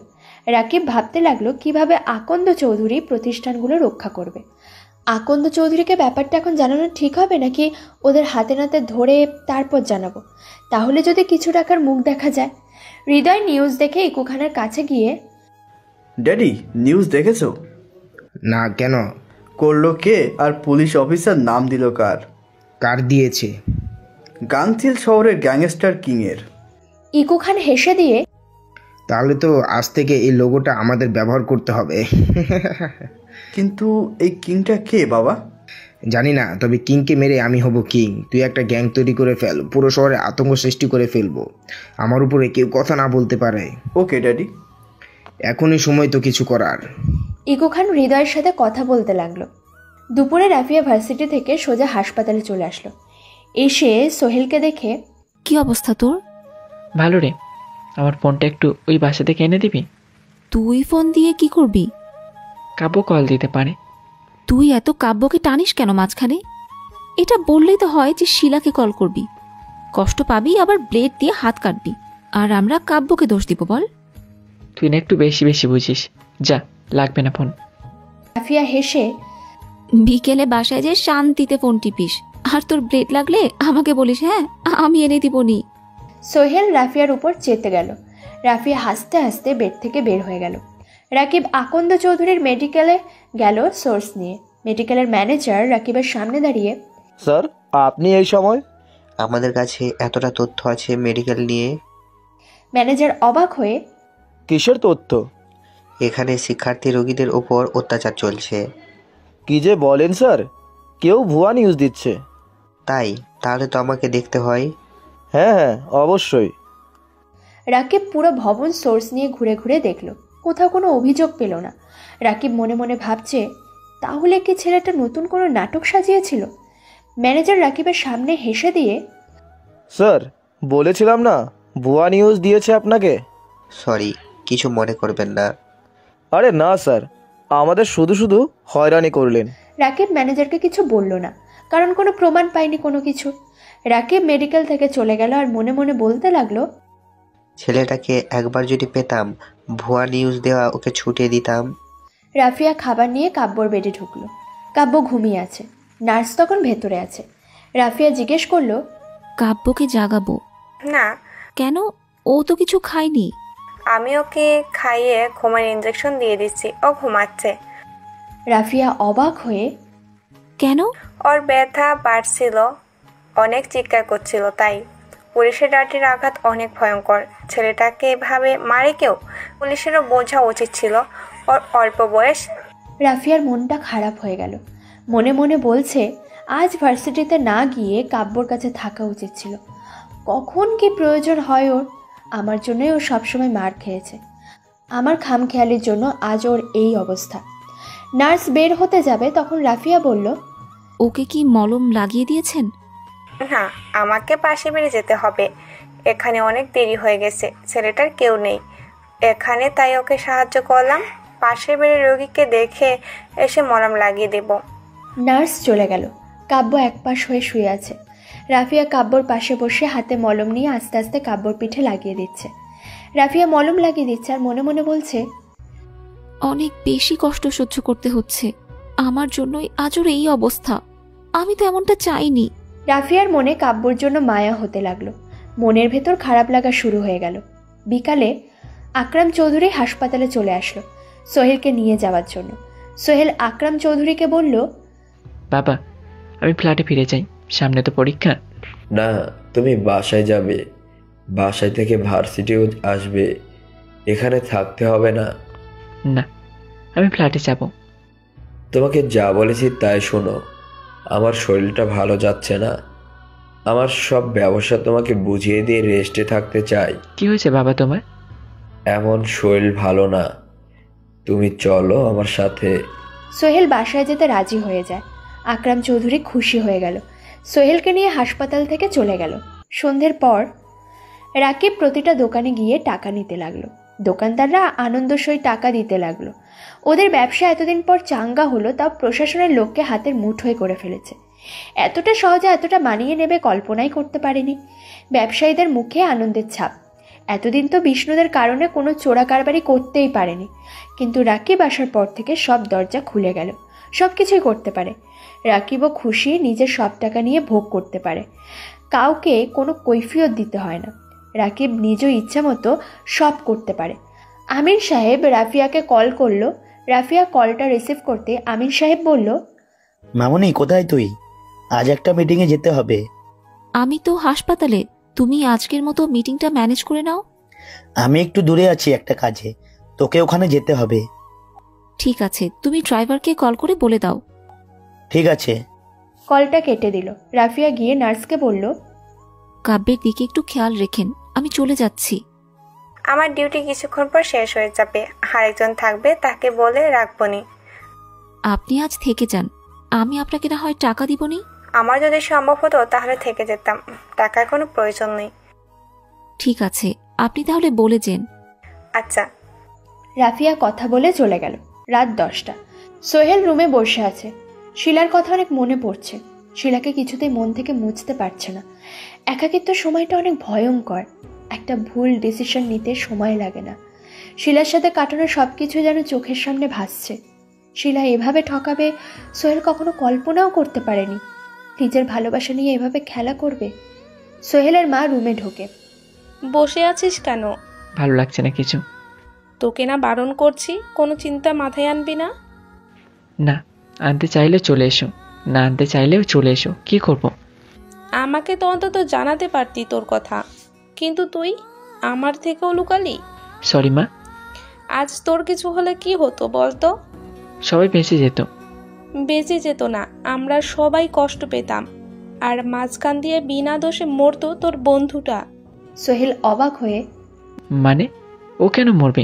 রাকিব ভাবতে লাগলো কিভাবে আকন্দ চৌধুরী প্রতিষ্ঠানগুলো রক্ষা করবে। আকন্দ চৌধুরীকে ব্যাপারটা এখন জানানো ঠিক হবে নাকি ওদের হাতে নাতে ধরে তারপর জানাবো? তাহলে যদি কিছু টাকার মুখ দেখা যায়। হৃদয় নিউজ দেখে ইকুখানার কাছে গিয়ে, ড্যাডি, নিউজ দেখেছো? না, কেন? করলো কে আর পুলিশ অফিসার নাম দিল কার? কার দিয়েছে? গাংচিল শহরের গ্যাংস্টার কিংয়ের। ইকুখান হেসে দিয়ে, তাহলে তো আজ থেকে এই লোগোটা আমাদের ব্যবহার করতে হবে। কিন্তু এই কিংটা কে বাবা? জানি না, তবে কিংকে মেরে আমি হব কিং। তুই একটা গ্যাং তৈরি করে ফেল, পুরো শহরে আতঙ্ক সৃষ্টি করে ফেলবো। আমার উপরে কেউ কথা না বলতে পারে। ওকে ড্যাডি। এখনই সময় তো কিছু করার। ইকুখান হৃদয়ের সাথে কথা বলতে লাগলো। দুপুরে রাফিয়া ভার্সিটি থেকে সোজা হাসপাতালে চলে আসলো। এসে সোহেলকে দেখে, কি অবস্থা তোর? ভালো রে, আমার ফোনটা একটু ওই বাসা থেকে এনে দিবি? তুই ফোন দিয়ে কি করবি? কাব্য কল দিতে পারে। তুই এত কাব্যকে টানিস কেন মাঝখানে? এটা বললেই তো হয় যে শিলাকে কল করবি, কষ্ট পাবি, আবার ব্লেড দিয়ে হাত কাটবি, আর আমরা কাব্যকে দোষ দিব বল? তুই না একটু বেশি বেশি বুঝিস। যা, লাগবে না ফোন। রাফিয়া হেসে, বিকেলে বাসায় যে শান্তিতে ফোন টিপিস, আর তোর ব্লেড লাগলে আমাকে বলিস, হ্যাঁ আমি এনে দিবনি। সোহেল রাফিয়ার উপর চেতে গেল। রাফিয়া হাসতে হাসতে বেড থেকে বের হয়ে গেল। রাকিব আকন্দ চৌধুরীর মেডিকেলে গেল সোর্স নিয়ে। মেডিকেলের ম্যানেজার রাকিবের সামনে দাঁড়িয়ে, স্যার আপনি এই সময়? আমাদের কাছে এতটা তথ্য আছে মেডিকেল নিয়ে। ম্যানেজার অবাক হয়ে, কিসের তথ্য? এখানে শিক্ষার্থী রোগীদের ওপর অত্যাচার চলছে। কি যে বলেন স্যার, কেউ ভুয়া নিউজ দিচ্ছে। তাই? তাহলে তো আমাকে দেখতে হয়। হ্যাঁ হ্যাঁ অবশ্যই। রাকিব পুরো ভবন সোর্স নিয়ে ঘুরে ঘুরে দেখল, কোথাও কোনো অভিযোগ পেল না। রাকিব মনে মনে ভাবছে, তাহলে কি ছেলেটা নতুন কোনো নাটক সাজিয়েছিল? ম্যানেজার রাকিবের সামনে হেসে দিয়ে, স্যার বলেছিলাম না ভুয়া নিউজ দিয়েছে আপনাকে। সরি, কিছু মনে করবেন না। আরে না স্যার, আমাদের শুধু শুধু হয়রানি করলেন। রাকিব ম্যানেজারকে কিছু বলল না, কারণ কোনো প্রমাণ পায়নি কোনো কিছু। রাকিব মেডিকেল থেকে চলে গেল আর মনে মনে বলতে লাগলো, ছেলেটাকে একবার যদি পেতাম, ভুয়া নিউজ দেওয়া ওকে ছুটিয়ে দিতাম। রাফিয়া খাবার নিয়ে কাব্যর বেডে ঢুকলো। কাব্য ঘুমিয়ে আছে, নার্স তখন ভেতরে আছে। রাফিয়া জিজ্ঞেস করলো, কাব্যকে জাগাবো না। কেন? ও তো কিছু খায়নি। আমি ওকে খাইয়ে ঘুমের ইঞ্জেকশন দিয়ে দিচ্ছি, ও ঘুমাচ্ছে। রাফিয়া অবাক হয়ে, কেন? ওর ব্যথা বাড়ছিল, অনেক চিৎকার করছিল, তাই। পুলিশের লাঠির আঘাত অনেক ভয়ঙ্কর। ছেলেটাকে এভাবে মারে কেউ? পুলিশেরও বোঝা উচিত ছিল, ওর অল্প বয়স। রাফিয়ার মনটা খারাপ হয়ে গেল। মনে মনে বলছে, আজ ভার্সিটিতে না গিয়ে কাব্যর কাছে থাকা উচিত ছিল। কখন কি প্রয়োজন হয় ওর, আমার জন্যই ও সবসময় মার খেয়েছে। আমার খামখেয়ালির জন্য আজ ওর এই অবস্থা। নার্স বের হতে যাবে, তখন রাফিয়া বলল, ওকে কি মলম লাগিয়ে দিয়েছেন? না, আমাকে পাশে বেড়ে যেতে হবে। এখানে অনেক দেরি হয়ে গেছে, ছেলেটার কেউ নেই এখানে, তাই ওকে সাহায্য করলাম। পাশে বেড়ে রোগীকে দেখে এসে মলম লাগিয়ে দেব। নার্স চলে গেল। কাব্য একপাশ হয়ে শুয়ে আছে। রাফিয়া কাব্যর পাশে বসে হাতে মলম নিয়ে আস্তে আস্তে কাব্যর পিঠে লাগিয়ে দিচ্ছে। রাফিয়া মলম লাগিয়ে দিচ্ছে আর মনে মনে বলছে, অনেক বেশি কষ্ট সহ্য করতে হচ্ছে আমার জন্যই আজ ওর এই অবস্থা। আমি তো এমনটা চাইনি। রাফিয়ার মনে কাব্যর জন্য মায়া হতে লাগলো। মনের ভেতর খারাপ লাগা শুরু হয়ে গেল। বিকালে আকরাম চৌধুরী হাসপাতালে চলে আসলো সোহেলকে নিয়ে যাওয়ার জন্য। সোহেল আকরাম চৌধুরীকে বলল, বাবা আমি ফ্ল্যাটে ফিরে যাই, সামনে তো পরীক্ষা। না, তুমি বাসায় যাবে, বাসায় থেকে ভার্সিটিও আসবে, এখানে থাকতে হবে না। না, আমি ফ্ল্যাটে যাব। তোমাকে যা বলেছি তাই শোনো, আমার শরীরটা ভালো যাচ্ছে না, আমার সব ব্যবসা তোমাকে বুঝিয়ে দিয়ে রেস্টে থাকতে চাই। কি হয়েছে বাবা তোমার? এমন শরীর ভালো না, তুমি চলো আমার সাথে। সোহেল বাসায় যেতে রাজি হয়ে যায়। আকরাম চৌধুরী খুশি হয়ে গেল। সোহেলকে নিয়ে হাসপাতাল থেকে চলে গেল। সন্ধ্যের পর রাকিব প্রতিটা দোকানে গিয়ে টাকা নিতে লাগলো। দোকানদাররা আনন্দসই টাকা দিতে লাগলো। ওদের ব্যবসা এতদিন পর চাঙ্গা হলো, তাও প্রশাসনের লোককে হাতের মুঠোয় করে ফেলেছে। এতটা সহজে এতটা মানিয়ে নেবে কল্পনাই করতে পারেনি। ব্যবসায়ীদের মুখে আনন্দের ছাপ। এতদিন তো বিষ্ণুদের কারণে কোনো চোরা কারবারি করতেই পারেনি, কিন্তু রাকিব আসার পর থেকে সব দরজা খুলে গেল। সব কিছুই করতে পারে। রাকিবও খুশি, নিজের সব টাকা নিয়ে ভোগ করতে পারে, কাউকে কোনো কৈফিয়ত দিতে হয় না। রাকিব নিজেও ইচ্ছা মতো সব করতে পারে। আমির সাহেব রাফিয়াকে কল করলো। রাফিয়া কলটা রিসিভ করতে আমির সাহেব বলল, মামনি কোথায় তুই? আজ একটা মিটিংয়ে যেতে হবে। আমি তো হাসপাতালে, তুমি আজকের মতো মিটিংটা ম্যানেজ করে নাও। আমি একটু দূরে আছি একটা কাজে, তোকে ওখানে যেতে হবে। ঠিক আছে, তুমি ড্রাইভারকে কল করে বলে দাও। ঠিক আছে। কলটা কেটে দিল। রাফিয়া গিয়ে নার্সকে বলল, কাব্যের দিকে একটু খেয়াল রেখেন, আমি চলে যাচ্ছি। আমার ডিউটি কিছুক্ষণ পর শেষ হয়ে যাবে, আরেকজন থাকবে, তাকে বলে রাখবনি। আপনি আজ থেকে যান, আমি আপনাকে না হয় টাকা দিবনি। আমার যদি সম্ভব হতো তাহলে থেকে যেতাম, টাকার কোনো প্রয়োজন নেই। ঠিক আছে, আপনি তাহলে বলে যেন। আচ্ছা। রাফিয়া কথা বলে চলে গেল। রাত 10টা। সোহেল রুমে বসে আছে। শিলার কথা অনেক মনে পড়ছে। শিলাকে কিছুতেই মন থেকে মুছতে পারছে না। একাকিত্ব সময়টা অনেক ভয়ঙ্কর। একটা ভুল ডিসিশন নিতে সময় লাগে না। শিলার সাথে কাটানো সব কিছু যেন চোখের সামনে ভাসছে। শিলা এভাবে ঠকাবে সোহেল কখনো কল্পনাও করতে পারেনি। নিজের ভালোবাসা নিয়ে এভাবে খেলা করবে। সোহেলের মা রুমে ঢোকে। বসে আছিস কেন? ভালো লাগছে না কিছু। তোকে না বারণ করছি, কোনো চিন্তা মাথায় আনবি না। না, আনতে চাইলে চলে এসো, না আনতে চাইলেও চলে এসো, কি করব? আমাকে তো অন্তত জানাতে পারতি তোর কথা, কিন্তু তুই আমার থেকেও লুকালি। সরি মা। আজ তোর কিছু হলে কি হতো বলতো? সবাই বেঁচে যেত। বেঁচে যেত না, আমরা সবাই কষ্ট পেতাম, আর মাঝখান দিয়ে বিনা দোষে মরতো তোর বন্ধুটা। সোহেল অবাক হয়ে, মানে ও কেন মরবে?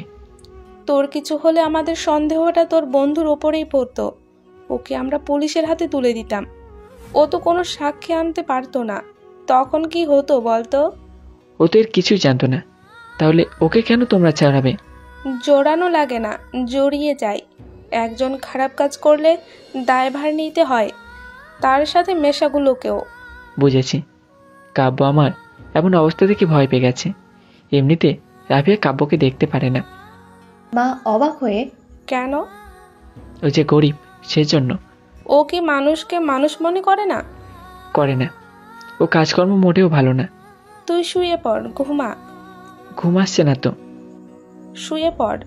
তোর কিছু হলে আমাদের সন্দেহটা তোর বন্ধুর ওপরেই পড়তো। ওকে আমরা পুলিশের হাতে তুলে দিতাম। ও তো কোনো সাক্ষী আনতে পারতো না, তখন কি হতো বলতো? ও তো এর কিছুই জানতো না, তাহলে ওকে কেন তোমরা ছাড়াবে? জোড়ানো লাগে না, জড়িয়ে যায়। একজন খারাপ কাজ করলে দায়ভার নিতে হয়, তার সাথে মেশাগুলোকেও। বুঝেছি। কাব্য আমার এমন অবস্থা থেকে ভয় পেয়ে গেছে। এমনিতে রাফিয়া কাব্যকে দেখতে পারে না। মা অবাক হয়ে, কেন? ও যে গরিব, সেজন্য। ও কি মানুষকে মানুষ মনে করে না? করে না। ও কাজকর্ম মোটেও ভালো না। তুই শুয়ে পড়, ঘুমা। ঘুম আসছে না তো। শুয়ে পড়।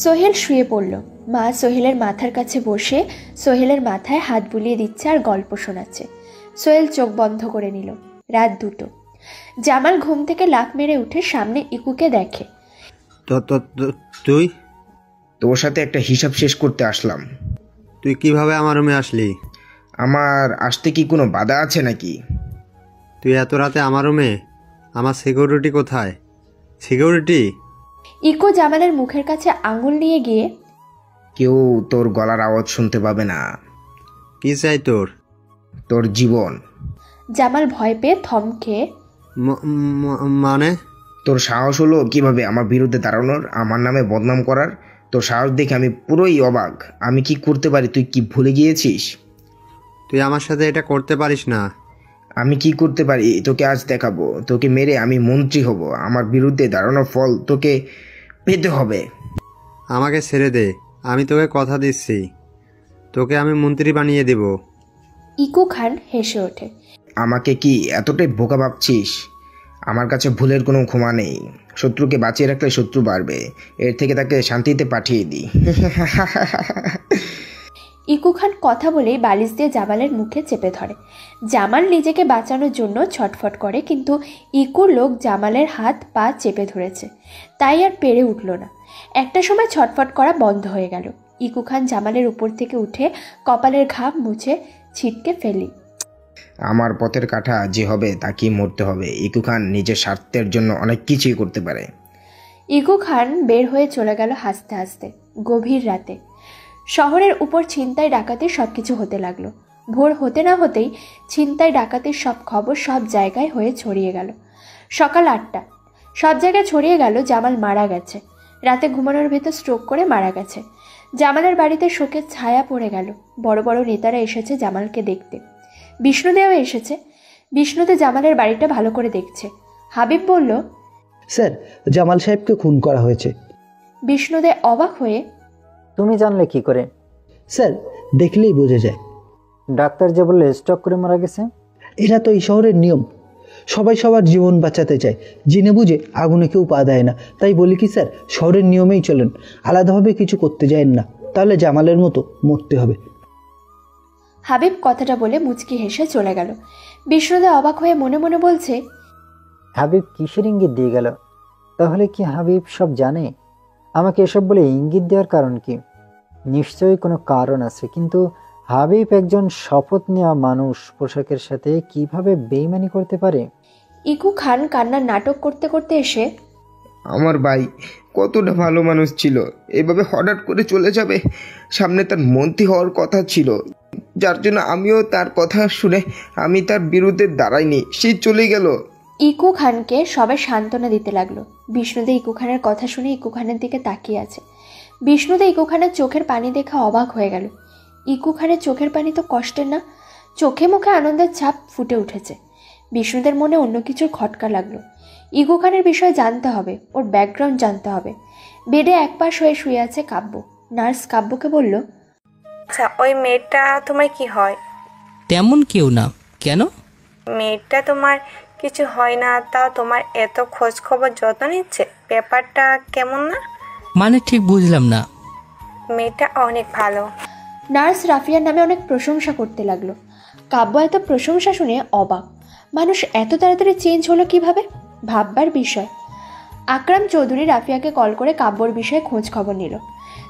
সোহেল শুয়ে পড়ল। মা সোহেলের মাথার কাছে বসে সোহেলের মাথায় হাত বুলিয়ে দিচ্ছে আর গল্প শোনাচ্ছে। সোহেল চোখ বন্ধ করে নিল। রাত 2টো। জামাল ঘুম থেকে লাফ মেরে উঠে সামনে ইকুকে দেখে। তুই? তোর সাথে একটা হিসাব শেষ করতে আসলাম। তুই কিভাবে আমার রুমে আসলি? আমার আসতে কি কোনো বাধা আছে নাকি? তুই এত রাতে আমার রুমে? আমার সিকিউরিটি কোথায়? সিকিউরিটি? ইকো জামালের মুখের কাছে আঙুল নিয়ে গিয়ে, কেউ তোর গলার আওয়াজ শুনতে পাবে না। কি চাই তোর? তোর জীবন। জামাল ভয় পেয়ে থমকে, মানে? তোর সাহস হলো কিভাবে আমার বিরুদ্ধে দাঁড়ানোর, আমার নামে বদনাম করার? তোর সাহস দেখে আমি পুরোই অবাক। আমি কি করতে পারি তুই কি ভুলে গিয়েছিস? তুই আমার সাথে এটা করতে পারিস না। আমি কি করতে পারি তোকে আজ দেখাবো। তোকে মেরে আমি মন্ত্রী হব। আমার বিরুদ্ধে দাঁড়ানোর ফল তোকে পেতে হবে। আমাকে ছেড়ে দে, আমি তোকে কথা দিচ্ছি, তোকে আমি মন্ত্রী বানিয়ে দেব। ইকু খান হেসে ওঠে। আমাকে কি এতটাই বোকা ভাবছিস? আমার কাছে ভুলের কোনো ক্ষমা নেই। শত্রুকে বাঁচিয়ে রাখলে শত্রু বাড়বে, এর থেকে তাকে শান্তিতে পাঠিয়ে দিই। ইকু খান কথা বলেই বালিশ দিয়ে জামালের মুখে চেপে ধরে। জামাল নিজেকে বাঁচানোর জন্য ছটফট করে, কিন্তু ইকুর লোক জামালের হাত পা চেপে ধরেছে, তাই আর পেরে উঠল না। একটা সময় ছটফট করা বন্ধ হয়ে গেল। ইকু খান জামালের উপর থেকে উঠে কপালের ঘাম মুছে ছিটকে ফেলি। আমার পথের কাঁটা যে হবে তাকেই মরতে হবে। ইকু খান নিজের স্বার্থের জন্য অনেক কিছুই করতে পারে। ইকু খান বের হয়ে চলে গেল হাসতে হাসতে। গভীর রাতে শহরের উপর ছিনতাই ডাকাতির সব কিছু হতে লাগলো। ভোর হতে না হতেই ছিনতাই ডাকাতির সব খবর সব জায়গায় হয়ে ছড়িয়ে গেল। সকাল 8টা। সব জায়গায় ছড়িয়ে গেল জামাল মারা গেছে। রাতে ঘুমানোর ভেতর স্ট্রোক করে মারা গেছে। জামালের বাড়িতে শোকের ছায়া পড়ে গেল। বড় বড় নেতারা এসেছে জামালকে দেখতে। বিষ্ণুদেও এসেছে। বিষ্ণুদে জামালের বাড়িটা ভালো করে দেখছে। হাবিব বলল, স্যার, জামাল সাহেবকে খুন করা হয়েছে। বিষ্ণুদে অবাক হয়ে, তুমি জানলে কি করে? স্যার, দেখলেই বোঝা যায়। ডাক্তার যে বললে স্ট্রোক করে মারা গেছে। এটা তো এই শহরের নিয়ম। সবাই সবার জীবন বাঁচাতে চায়, জেনে বুঝে আগুনে কেউ পা দেয় না। তাই বলি কি স্যার, শহরের নিয়মেই চলেন, আলাদাভাবে কিছু করতে যায়েন না, তাহলে জামালের মতো মরতে হবে। হাবিব কথাটা বলে মুচকি হেসে চলে গেল। বিষ্ণুদে অবাক হয়ে মনে মনে বলছে, হাবিব কিসের ইঙ্গিত দিয়ে গেল? তাহলে কি হাবিব সব জানে? আমাকে এসব বলে ইঙ্গিত দেওয়ার কারণ কি? নিশ্চয়ই কোনো কারণ আছে, কিন্তু হাবিব একজন শপথ নেওয়া মানুষ, পোশাকের সাথে কিভাবে বেইমানি করতে পারে? ইকু খান কান্নার নাটক করতে করতে এসে, আমার ভাই কতটা ভালো মানুষ ছিল, এভাবে হঠাৎ করে চলে যাবে? সামনে তার মন্ত্রী হওয়ার কথা ছিল, যার জন্য আমিও তার কথা শুনে আমি তার বিরুদ্ধে দাঁড়াইনি, সে চলে গেল। ইকু খানকে সবাই সান্ত্বনা দিতে লাগলো। বিষ্ণুদা ইকু খানের কথা শুনে ইকু খানের দিকে তাকিয়ে আছে। বিষ্ণুদা ইকু খানের চোখের পানি দেখে অবাক হয়ে গেল। ইকু খানের চোখের পানি তো কষ্টের না, চোখে মুখে আনন্দের ছাপ ফুটে উঠেছে। বিষ্ণুদের মনে অন্য কিছুর খটকা লাগলো। ইকু খানের বিষয়ে জানতে হবে, ওর ব্যাকগ্রাউন্ড জানতে হবে। বেডে একপাশ হয়ে শুয়ে আছে কাব্য। নার্স কাব্যকে বলল, আচ্ছা, ওই মেয়েটা তোমার কি হয়? তেমন কেউ না। কেন? মেয়েটা তোমার কিছু হয় না, তাও তোমার এত খোঁজ খবর যত্ন নিচ্ছে, ব্যাপারটা কেমন না? মানে ঠিক বুঝলাম না। মেয়েটা অনেক ভালো। নার্স রাফিয়ার নামে অনেক প্রশংসা করতে লাগলো। কাব্য এত প্রশংসা শুনে অবাক। মানুষ এত তাড়াতাড়ি চেঞ্জ হলো কিভাবে? ভাববার বিষয়। আকরাম চৌধুরী রাফিয়াকে কল করে কাব্যর বিষয়ে খোঁজ খবর নিল।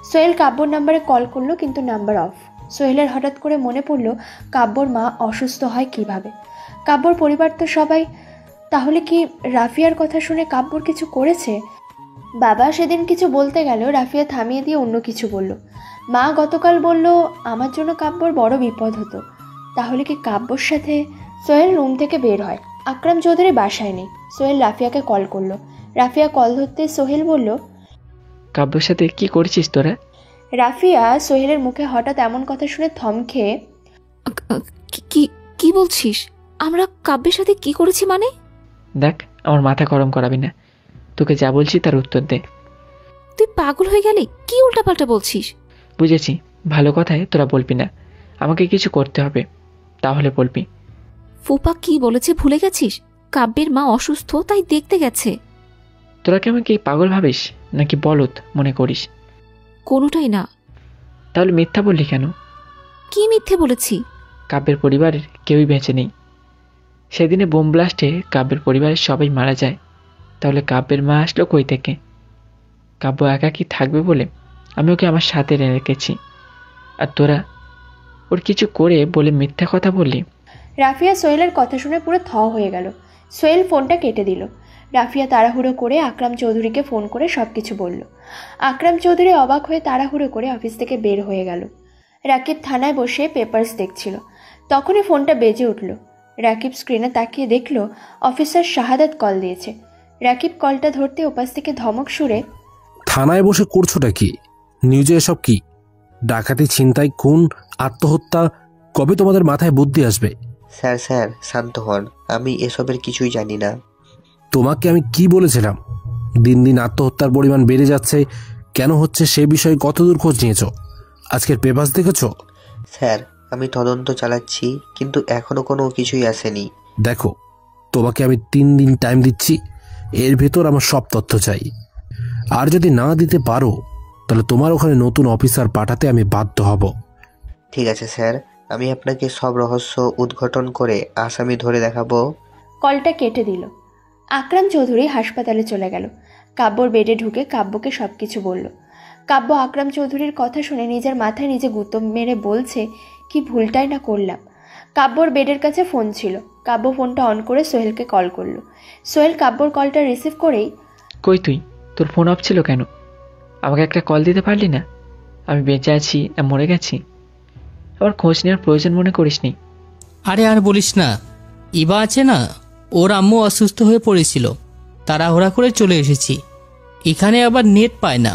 সোহেল কাব্যর নাম্বারে কল করলো, কিন্তু নাম্বার অফ। সোহেলের হঠাৎ করে মনে পড়ল কাব্যর মা অসুস্থ হয় কিভাবে। কাব্যর পরিবার তো সবাই, তাহলে কি রাফিয়ার কথা শুনে কাব্যর কিছু করেছে? বাবা সেদিন কিছু বলতে গেল, রাফিয়া থামিয়ে দিয়ে অন্য কিছু বলল। মা গতকাল বলল আমার জন্য কাব্যর বড় বিপদ হতো। তাহলে কি কাব্যর সাথে? সোহেল রুম থেকে বের হয়। আকরাম চৌধুরী বাসায় নেই। সোহেল রাফিয়াকে কল করলো। রাফিয়া কল ধরতে সোহেল বলল, কাব্যর সাথে কি করেছিস তোরা? রাফিয়া সোহেলের মুখে হঠাৎ এমন কথা শুনে থমকে, কি বলছিস? আমরা কাব্যের সাথে কি করেছি মানে? দেখ, আমার মাথা গরম করাবি না। তোকে যা বলছি তার উত্তর দে। তুই পাগল হয়ে গেলি? কি উল্টাপাল্টা বলছিস? বুঝেছি, ভালো কথায় তোরা বলবি না, আমাকে কিছু করতে হবে, তাহলে বলবি। ফুপা কি বলেছে ভুলে গেছিস? কাব্যের মা অসুস্থ, তাই দেখতে গেছে। তোরা কি আমাকে পাগল ভাবিস নাকি বলদ মনে করিস? কোনোটাই না। তাহলে মিথ্যা বললি কেন? কি মিথ্যে বলেছি? কাব্যের পরিবারের কেউই বেঁচে নেই। সেদিনে বোম ব্লাস্টে কাব্যের পরিবারের সবাই মারা যায়। তাহলে কাব্যের মা আসলো কই থেকে? কাব্য একাকী থাকবে বলে আমি ওকে আমার সাথে রেখেছি, আর তোরা ওর কিছু করে বলে মিথ্যা কথা বললি। রাফিয়া সোহেলের কথা শুনে পুরো থ হয়ে গেল। সোহেল ফোনটা কেটে দিল। রাফিয়া তাড়াহুড়ো করে আকরাম চৌধুরীকে ফোন করে সব কিছু বলল। আকরাম চৌধুরী অবাক হয়ে তাড়াহুড়ো করে অফিস থেকে বের হয়ে গেল। রাকিব থানায় বসে পেপারস দেখছিল। তখনই ফোনটা বেজে উঠল। রাকিব স্ক্রিনে তাকিয়ে দেখল অফিসার শাহাদাত কল দিয়েছে। রাকিব কলটা ধরতে ওপাশ থেকে ধমক সুরে, থানায় বসে করছোটা কি? নিউজে এসব কি? ডাকাতি, ছিনতাই, খুন, আত্মহত্যা, কবে তোমাদের মাথায় বুদ্ধি আসবে? স্যার শান্ত হন, আমি এসবের কিছুই জানি না। তোমাকে আমি কি বলেছিলাম? দিন দিন আত্মহত্যার পরিমাণ বেড়ে যাচ্ছে, কেন হচ্ছে সে বিষয়ে কতদূর খোঁজ নিয়েছো? আজকের পেপার দেখেছো? স্যার, আমি তদন্ত চালাচ্ছি, কিন্তু এখনো কোনো কিছুই আসেনি। দেখো, তোমাকে আমি 3 দিন টাইম দিচ্ছি, এর ভেতর আমার সব তথ্য চাই। আর যদি না দিতে পারো তাহলে তোমার ওখানে নতুন অফিসার পাঠাতে আমি বাধ্য হব। ঠিক আছে স্যার, আমি আপনাকে সব রহস্য উদ্ঘাটন করে আসামি ধরে দেখাবো। কলটা কেটে দিল। আকরাম চৌধুরী হাসপাতালে চলে গেল। কাব্যর বেডে ঢুকে কাব্যকে সব কিছু বলল। কাব্য আকরাম চৌধুরীর কথা শুনে নিজের মাথায় নিজে গুঁতো মেরে বলছে, কি ভুলটাই না করলাম। কাব্যর বেডের কাছে ফোন ছিল। কাব্য ফোনটা অন করে সোহেলকে কল করলো। সোহেল কাব্যর কলটা রিসিভ করেই, কই তুই? তোর ফোন অফ ছিল কেন? আমাকে একটা কল দিতে পারলি না? আমি বেঁচে আছি না মরে গেছি আবার খোঁজ নেওয়ার প্রয়োজন মনে করিসনি? আরে আর বলিস না, ইবা আছে না, ওর আম্মু অসুস্থ হয়ে পড়েছিল, তাড়াহুড়া করে চলে এসেছি। এখানে আবার নেট পায় না।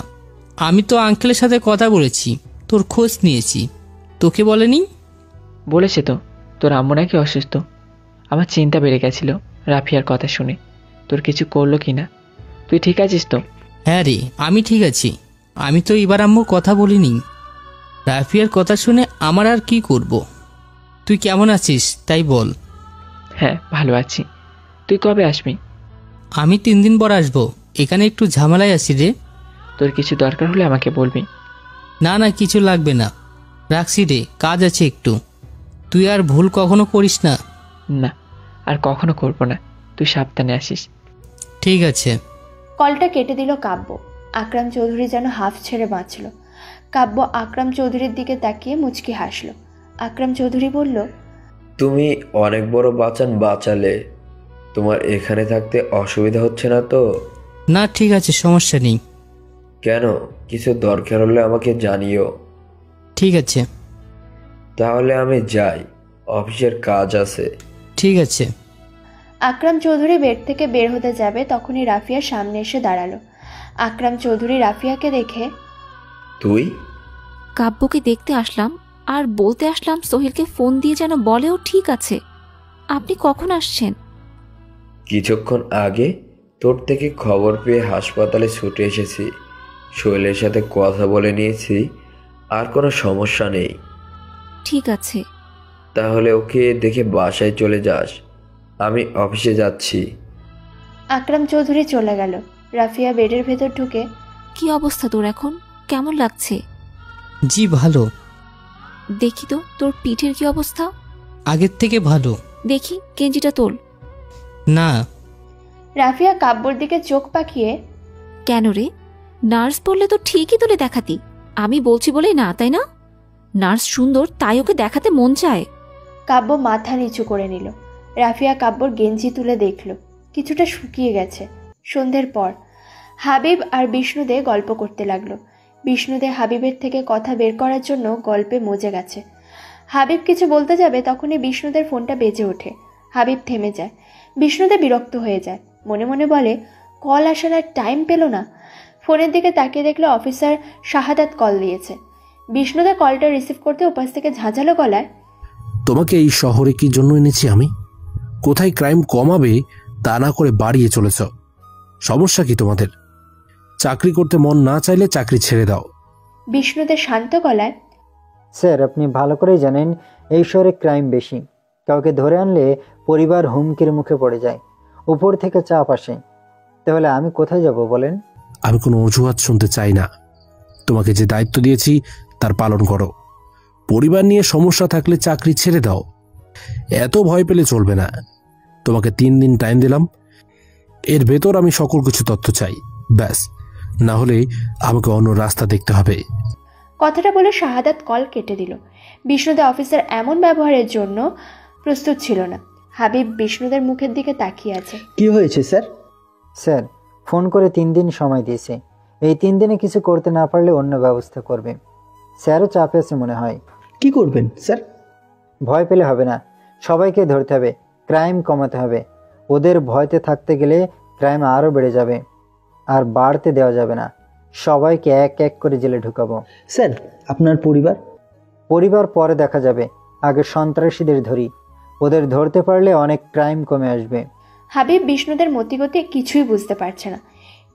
আমি তো আঙ্কেলের সাথে কথা বলেছি, তোর খোঁজ নিয়েছি। তোকে বলেনি? বলেছে তো, তোর আম্মু নাকি অসুস্থ। আমার চিন্তা বেড়ে গেছিল রাফিয়ার কথা শুনে, তোর কিছু করলো কি না। তুই ঠিক আছিস তো? হ্যাঁ রে, আমি ঠিক আছি। আমি তো এবার আম্মুর কথা বলিনি। রাফিয়ার কথা শুনে আমার আর কি করব? তুই কেমন আছিস তাই বল। হ্যাঁ, ভালো আছি। তুই কবে আসবি? আমি 3 দিন পর আসবো। এখানে একটু ঝামেলায় আছি রে। তোর কিছু দরকার হলে আমাকে বলবি। না না, কিছু লাগবে না, রাখছি রে, কাজ আছে একটু। তুই আর ভুল কখনো করিস না। না, আর কখনো করব না। তুই সাবধানে আসিস। ঠিক আছে। কলটা কেটে দিল কাব্য। আকরাম চৌধুরী যেন হাফ ছেড়ে বাঁচল। কাব্য আকরাম চৌধুরীর দিকে তাকিয়ে মুচকি হাসল। আকরাম চৌধুরী বলল, তুমি অনেক বড় বাঁচান বাঁচালে। তোমার এখানে থাকতে অসুবিধা হচ্ছে না তো? না, ঠিক আছে, সমস্যা নেই। কেন? কিছু দরকার হলে আমাকে জানিও। ঠিক আছে। তাহলে আমি যাই, অফিসের কাজ আছে। ঠিক আছে। আকরাম চৌধুরী বেড থেকে বের হতে যাবে তখনই রাফিয়া সামনে এসে দাঁড়ালো। আকরাম চৌধুরী রাফিয়াকে দেখে, তুই? কাব্যকে দেখতে আসলাম আর বলতে আসলাম সোহেলকে ফোন দিয়ে যেন বলেও ঠিক আছে। আপনি কখন আসছেন? কিছুক্ষণ আগে তোর থেকে খবর পেয়ে হাসপাতালে ছুটে এসেছি। সোহেলের সাথে কথা বলে নিয়েছি, আর কোনো সমস্যা নেই। ঠিক আছে। তাহলে ওকে দেখে বাসায় চলে যাস, আমি অফিসে যাচ্ছি। আকরাম চৌধুরী চলে গেল। রাফিয়া বেডের ভেতর ঢুকে, কি অবস্থা তোর এখন? কেমন লাগছে? জি ভালো। দেখি তো তোর পিঠের কি অবস্থা? আগের থেকে ভালো। দেখি গেঞ্জিটা তোল। না। রাফিয়া কাব্যর দিকে চোখ পাকিয়ে, কেন রে? নার্স বললে তো ঠিকই তোলে দেখাতি। আমি বলছি বলেই না, তাই না? নার্স সুন্দর তাই ওকে দেখাতে মন চায়। কাব্য মাথা নিচু করে নিল। রাফিয়া কাব্যর গেঞ্জি তুলে দেখল, কিছুটা শুকিয়ে গেছে। সন্ধ্যের পর হাবিব আর বিষ্ণুদে গল্প করতে লাগলো। বিষ্ণুদে হাবিবের থেকে কথা বের করার জন্য গল্পে মজে গেছে। হাবিব কিছু বলতে যাবে তখনই বিষ্ণুদের ফোনটা বেজে ওঠে। হাবিব থেমে যায়। বিষ্ণুদে বিরক্ত হয়ে যায়, মনে মনে বলে কল আসার আর টাইম পেল না। ফোনের দিকে তাকিয়ে দেখলো অফিসার শাহাদাত কল দিয়েছে। বিষ্ণুদে কলটা রিসিভ করতে উপাস থেকে ঝাঁঝালো গলায়, তোমাকে এই শহরে কি জন্য এনেছি আমি? কোথায় ক্রাইম কমাবে তা না করে বাড়িয়ে চলেছ। সমস্যা কি তোমাদের? চাকরি করতে মন না চাইলে চাকরি ছেড়ে দাও। বিষ্ণুদের শান্ত গলায়, স্যার আপনি ভালো করেই জানেন এই শহরে ক্রাইম বেশি। কাউকে ধরে আনলে পরিবার হুমকির মুখে পড়ে যায়, উপর থেকে চাপ আসে। তাহলে আমি কোথায় যাব বলেন? আমি কোনো অজুহাত শুনতে চাই না। তোমাকে যে দায়িত্ব দিয়েছি তার পালন করো। পরিবার নিয়ে সমস্যা থাকলে চাকরি ছেড়ে দাও। এত ভয় পেলে চলবে না। তোমাকে 3 দিন টাইম দিলাম, এর ভেতর আমি সকল কিছু তথ্য চাই, ব্যাস। না হলে আমাকে অন্য রাস্তা দেখতে হবে। কথাটা বলে শাহাদাত কল কেটে দিল। বিষ্ণুদে অফিসার এমন ব্যবহারের জন্য প্রস্তুত ছিল না। হাবিব বিষ্ণুদের মুখের দিকে তাকিয়ে আছে। কি হয়েছে স্যার? স্যার ফোন করে 3 দিন সময় দিয়েছে। এই 3 দিনে কিছু করতে না পারলে অন্য ব্যবস্থা করবে। স্যারও চাপে আছে মনে হয়। কি করবেন স্যার? ভয় পেলে হবে না, সবাইকে ধরতে হবে, ক্রাইম কমাতে হবে। ওদের ভয়তে থাকতে গেলে ক্রাইম আরও বেড়ে যাবে, আর বাড়তে দেওয়া যাবে না। সবাইকে এক এক করে জেলে ঢুকাবো। স্যার আপনার পরিবার? পরিবার পরে দেখা যাবে, আগে সন্ত্রাসীদের ধরি। ওদের ধরতে পারলে অনেক ক্রাইম কমে আসবে। হাবিব বিষ্ণুদের মতিগতি কিছুই বুঝতে পারছে না।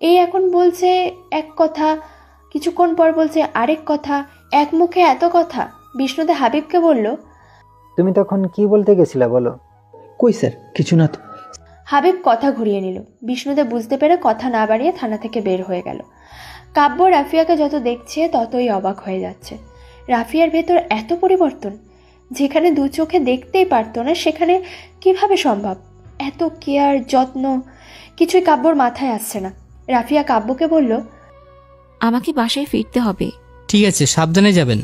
এই এখন বলছে এক কথা, কিছুক্ষণ পর বলছে আরেক কথা, এক মুখে এত কথা। বিষ্ণুদে হাবিবকে বলল, তুমি তখন কি বলতে গেছিলা বলো? কই স্যার, কিছু না তো। হাবিব কথা ঘুরিয়ে নিল। বিষ্ণুদে বুঝতে পেরে কথা না বাড়িয়ে থানা থেকে বের হয়ে গেল। কাব্য রাফিয়াকে যত দেখছে ততই অবাক হয়ে যাচ্ছে। রাফিয়ার ভেতর এত পরিবর্তন, যেখানে দু চোখে দেখতেই পারতো না সেখানে কিভাবে সম্ভব? এত কেয়ার, যত্ন, কিছুই কাব্যর মাথায় আসছে না। রাফিয়া কাব্যকে বলল, আমাকে বাসায় ফিরতে হবে। ঠিক আছে, সাবধানে যাবেন।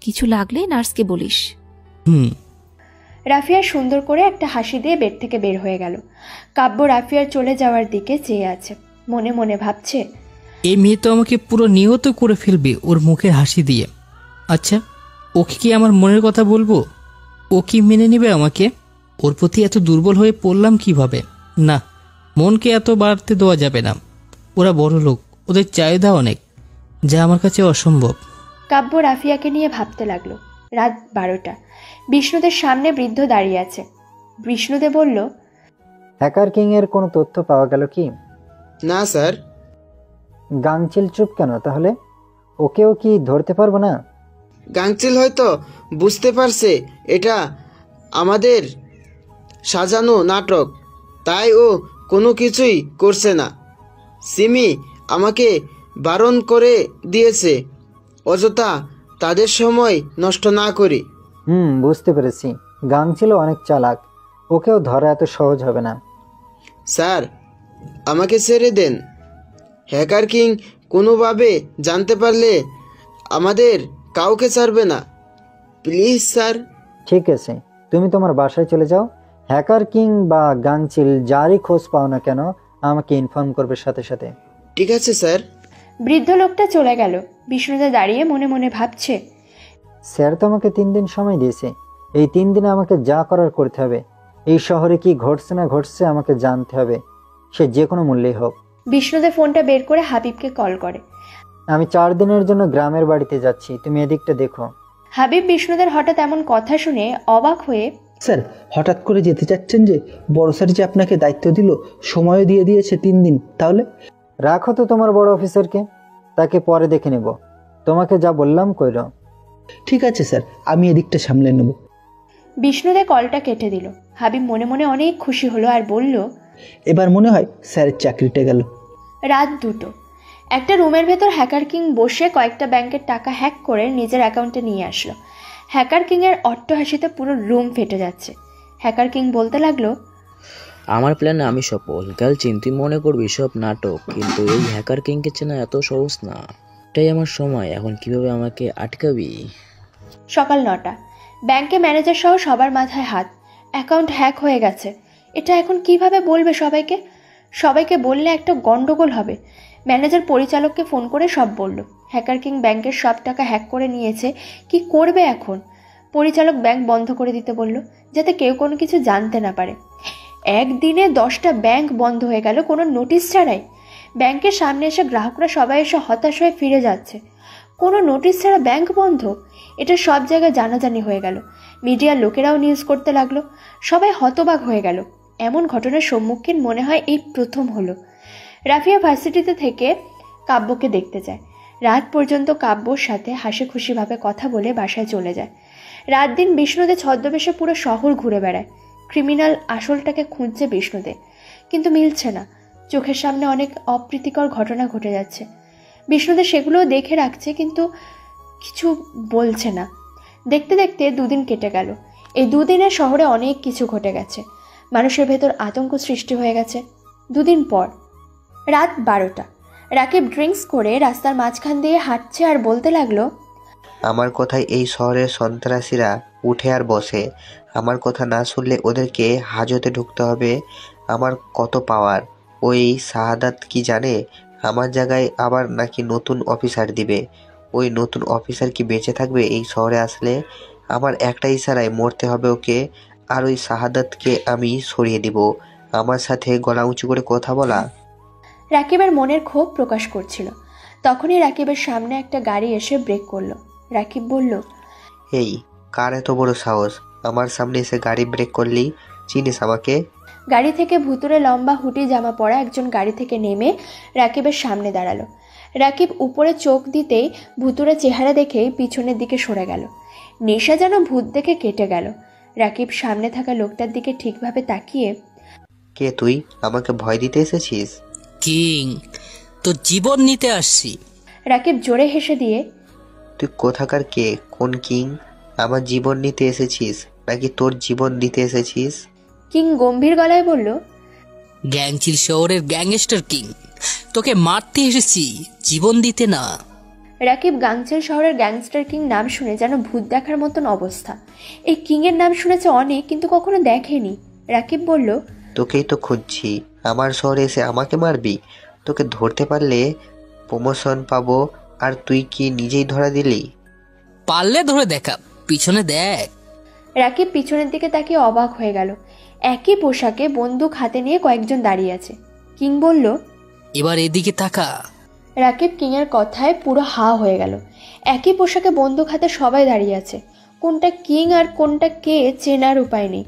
কিছু লাগলে নার্সকে বলিস। রাফিয়া সুন্দর করে একটা হাসি দিয়ে বেড থেকে বের হয়ে গেল। কাব্য রাফিয়ার চলে যাওয়ার দিকে চেয়ে আছে, মনে মনে ভাবছে, এই মেয়ে তো আমাকে পুরো নিহত করে ফেলবে ওর মুখের হাসি দিয়ে। আচ্ছা, ওকে কি আমার মনের কথা বলবো? ও কি মেনে নেবে আমাকে? ওর প্রতি এত দুর্বল হয়ে পড়লাম কিভাবে? না, মনকে এত বাড়তে দেওয়া যাবে না। ওরা বড় লোক, ওদের চাহিদা অনেক, যা আমার কাছে অসম্ভব। কাব্য রাফিয়াকে নিয়ে ভাবতে লাগলো। রাত 12টা। বিষ্ণুদের সামনে বৃদ্ধ দাঁড়িয়ে আছে। বিষ্ণুদে বলল, হ্যাকার কিং এর কোনো তথ্য পাওয়া গেল কি? না স্যার। গাংচিল চুপ কেন তাহলে? ওকেও কি ধরতে পারবো না? গাংচিল হয়তো বুঝতে পারছে এটা আমাদের সাজানো নাটক, তাই ও কোনো কিছুই করছে না। সিমি আমাকে বারণ করে দিয়েছে অযথা তাদের সময় নষ্ট না করি। বুঝতে পেরেছি। গাংচিল অনেক চালাক, ওকেও ধরা এত সহজ হবে না। স্যার আমাকে ছেড়ে দেন। হ্যাকার কিং কোনোভাবে জানতে পারলে আমাদের কাউকে ছাড়বে না, প্লিজ স্যার। ঠিক আছে, তুমি তোমার বাসায় চলে যাও। হ্যাকার কিং বা গাংচিল যারই খোঁজ পাও না কেন আমাকে ইনফর্ম করবে সাথে সাথে। ঠিক আছে স্যার। বৃদ্ধ লোকটা চলে গেল। বিষ্ণুদা দাঁড়িয়ে মনে মনে ভাবছে, স্যার তো আমাকে 3 দিন সময় দিয়েছে। এই 3 দিনে আমাকে যা করার করতে হবে। এই শহরে কি ঘটছে না ঘটছে আমাকে জানতে হবে, সে যে কোনো মূল্যেই হোক। বিষ্ণুদে ফোনটা বের করে হাবিবকে কল করে। আমি 4 দিনের জন্য গ্রামের বাড়িতে যাচ্ছি, তুমি এদিকটা দেখো। হাবিব বিষ্ণুদের হঠাৎ এমন কথা শুনে অবাক হয়ে, স্যার হঠাৎ করে যেতে চাচ্ছেন যে? বড় স্যার যে আপনাকে দায়িত্ব দিল, সময়ও দিয়ে দিয়েছে 3 দিন, তাহলে? রাখো তো তোমার বড় অফিসারকে, তাকে পরে দেখে নেব। তোমাকে যা বললাম কইরো। ঠিক আছে স্যার, আমি এদিকটা সামলে নেব। বিষ্ণুদে কলটা কেটে দিল। হাবিব মনে মনে অনেক খুশি হলো আর বলল, এবার মনে হয় স্যারের চাকরিটা গেল। রাত 2টো। একটা রুমের ভেতর হ্যাকার কিং বসে কয়েকটা ব্যাংকের টাকা হ্যাক করে নিজের অ্যাকাউন্টে নিয়ে আসলো। হ্যাকার কিংয়ের অট্টহাসিতে পুরো রুম ফেটে যাচ্ছে। হ্যাকার কিং বলতে লাগলো, আমার প্ল্যানে আমি সফল। ক্যালচিন, তুই মনে করবি সব নাটক, কিন্তু এই হ্যাকার কিংকে চেনা এত সহজ না। এটাই আমার সময়, এখন কিভাবে আমাকে আটকাবি? সকাল 9টা। ব্যাংকে ম্যানেজার সহ সবার মাথায় হাত। অ্যাকাউন্ট হ্যাক হয়ে গেছে। এটা এখন কিভাবে বলবে সবাইকে? সবাইকে বললে একটা গন্ডগোল হবে। ম্যানেজার পরিচালককে ফোন করে সব বলল। হ্যাকার কিং ব্যাংকের সব টাকা হ্যাক করে নিয়েছে। কি করবে এখন? পরিচালক ব্যাংক বন্ধ করে দিতে বলল, যাতে কেউ কোনো কিছু জানতে না পারে। একদিনে 10টা ব্যাংক বন্ধ হয়ে গেল কোনো নোটিশ ছাড়াই। ব্যাংকের সামনে এসে গ্রাহকরা সবাই এসে হতাশ হয়ে ফিরে যাচ্ছে। কোনো নোটিশ ছাড়া ব্যাংক বন্ধ, এটা সব জায়গায় জানাজানি হয়ে গেল। মিডিয়ার লোকেরাও নিউজ করতে লাগলো। সবাই হতবাক হয়ে গেল। এমন ঘটনার সম্মুখীন মনে হয় এই প্রথম হলো। রাফিয়া ভার্সিটিতে থেকে কাব্যকে দেখতে যায়। রাত পর্যন্ত কাব্যর সাথে হাসি খুশিভাবে কথা বলে বাসায় চলে যায়। রাত দিন বিষ্ণুদে ছদ্মবেশে পুরো শহর ঘুরে বেড়ায়। ক্রিমিনাল আসলটাকে খুঁজছে বিষ্ণুদে, কিন্তু মিলছে না। চোখের সামনে অনেক অপ্রীতিকর ঘটনা ঘটে যাচ্ছে। বিষ্ণুদে সেগুলোও দেখে রাখছে, কিন্তু কিছু বলছে না। দেখতে দেখতে 2 দিন কেটে গেল। এই 2 দিনে শহরে অনেক কিছু ঘটে গেছে। মানুষের ভেতর আতঙ্ক সৃষ্টি হয়ে গেছে। 2 দিন পর রাত 12টা। রাকিব ড্রিঙ্কস করে রাস্তার মাঝখান দিয়ে হাঁটছে আর বলতে লাগলো, আমার কথায় এই শহরের সন্ত্রাসীরা উঠে আর বসে। আমার কথা না শুনলে ওদেরকে হাজতে ঢুকতে হবে। আমার কত পাওয়ার। ওই শাহাদাত কি জানে আমার জায়গায় আবার নাকি নতুন অফিসার দিবে? ওই নতুন অফিসার কি বেঁচে থাকবে এই শহরে আসলে? আমার একটা ইশারায় মরতে হবে ওকে, আর ওই শাহাদাতকে আমি সরিয়ে দিব। আমার সাথে গলা উঁচু করে কথা বলা। রাকিবের মনের ক্ষোভ প্রকাশ করছিল। তখনই রাকিবের সামনে একটা গাড়ি এসে ব্রেক করলো। রাকিব বলল, এই কার এত বড় সাহস? আমার সামনে এসে গাড়ি ব্রেক করলি? চিনিস আমাকে? গাড়ি থেকে ভুতুরে লম্বা হুটি জামা পরা একজন গাড়ি থেকে নেমে রাকিবের সামনে দাঁড়ালো। রাকিব উপরে চোখ দিতেই ভুতুরে চেহারা দেখেই পিছনের দিকে সরে গেল। নেশা যেন ভূত দেখে কেটে গেল। রাকিব সামনে থাকা লোকটার দিকে ঠিকভাবে তাকিয়ে, কে তুই? আমাকে ভয় দিতে এসেছিস? কিং, তো জীবন নিতে আসছি। রাকিব জোরে হেসে দিয়ে, তুই কোথাকার কে? কোন কিং? আমার জীবন নিতে এসেছিস নাকি তোর জীবন দিতে এসেছিস? কিং গম্ভীর গলায় বলল, গ্যাংচিল শহরের গ্যাংস্টার কিং, তোকে মারতে এসেছি, জীবন দিতে না। রাকিব গাংচেল শহরের গ্যাংস্টার কিং নাম শুনে যেন ভূত দেখার মতন অবস্থা। এই কিংয়ের নাম শুনেছে অনেক, কিন্তু কখনো দেখেনি। রাকিব বলল, তোকেই তো খুঁজছি। আমার শহরে এসে আমাকে মারবি? তোকে ধরতে পারলে প্রমোশন পাবো, আর তুই কি নিজেই ধরা দিলি? পারলে ধরে দেখা, পিছনে দেখ। রাকিব পিছনের দিকে তাকিয়ে অবাক হয়ে গেল। একই পোশাকে বন্দুক হাতে নিয়ে কয়েকজন দাঁড়িয়ে আছে। কিং বলল, এবার এদিকে তাকা। রাকিব কিংয়ের কথায় পুরো হা হয়ে গেল। একই পোশাকে বন্দুক হাতে সবাই দাঁড়িয়ে আছে। কোনটা কিং আর কোনটা কে চেনার উপায় নেই।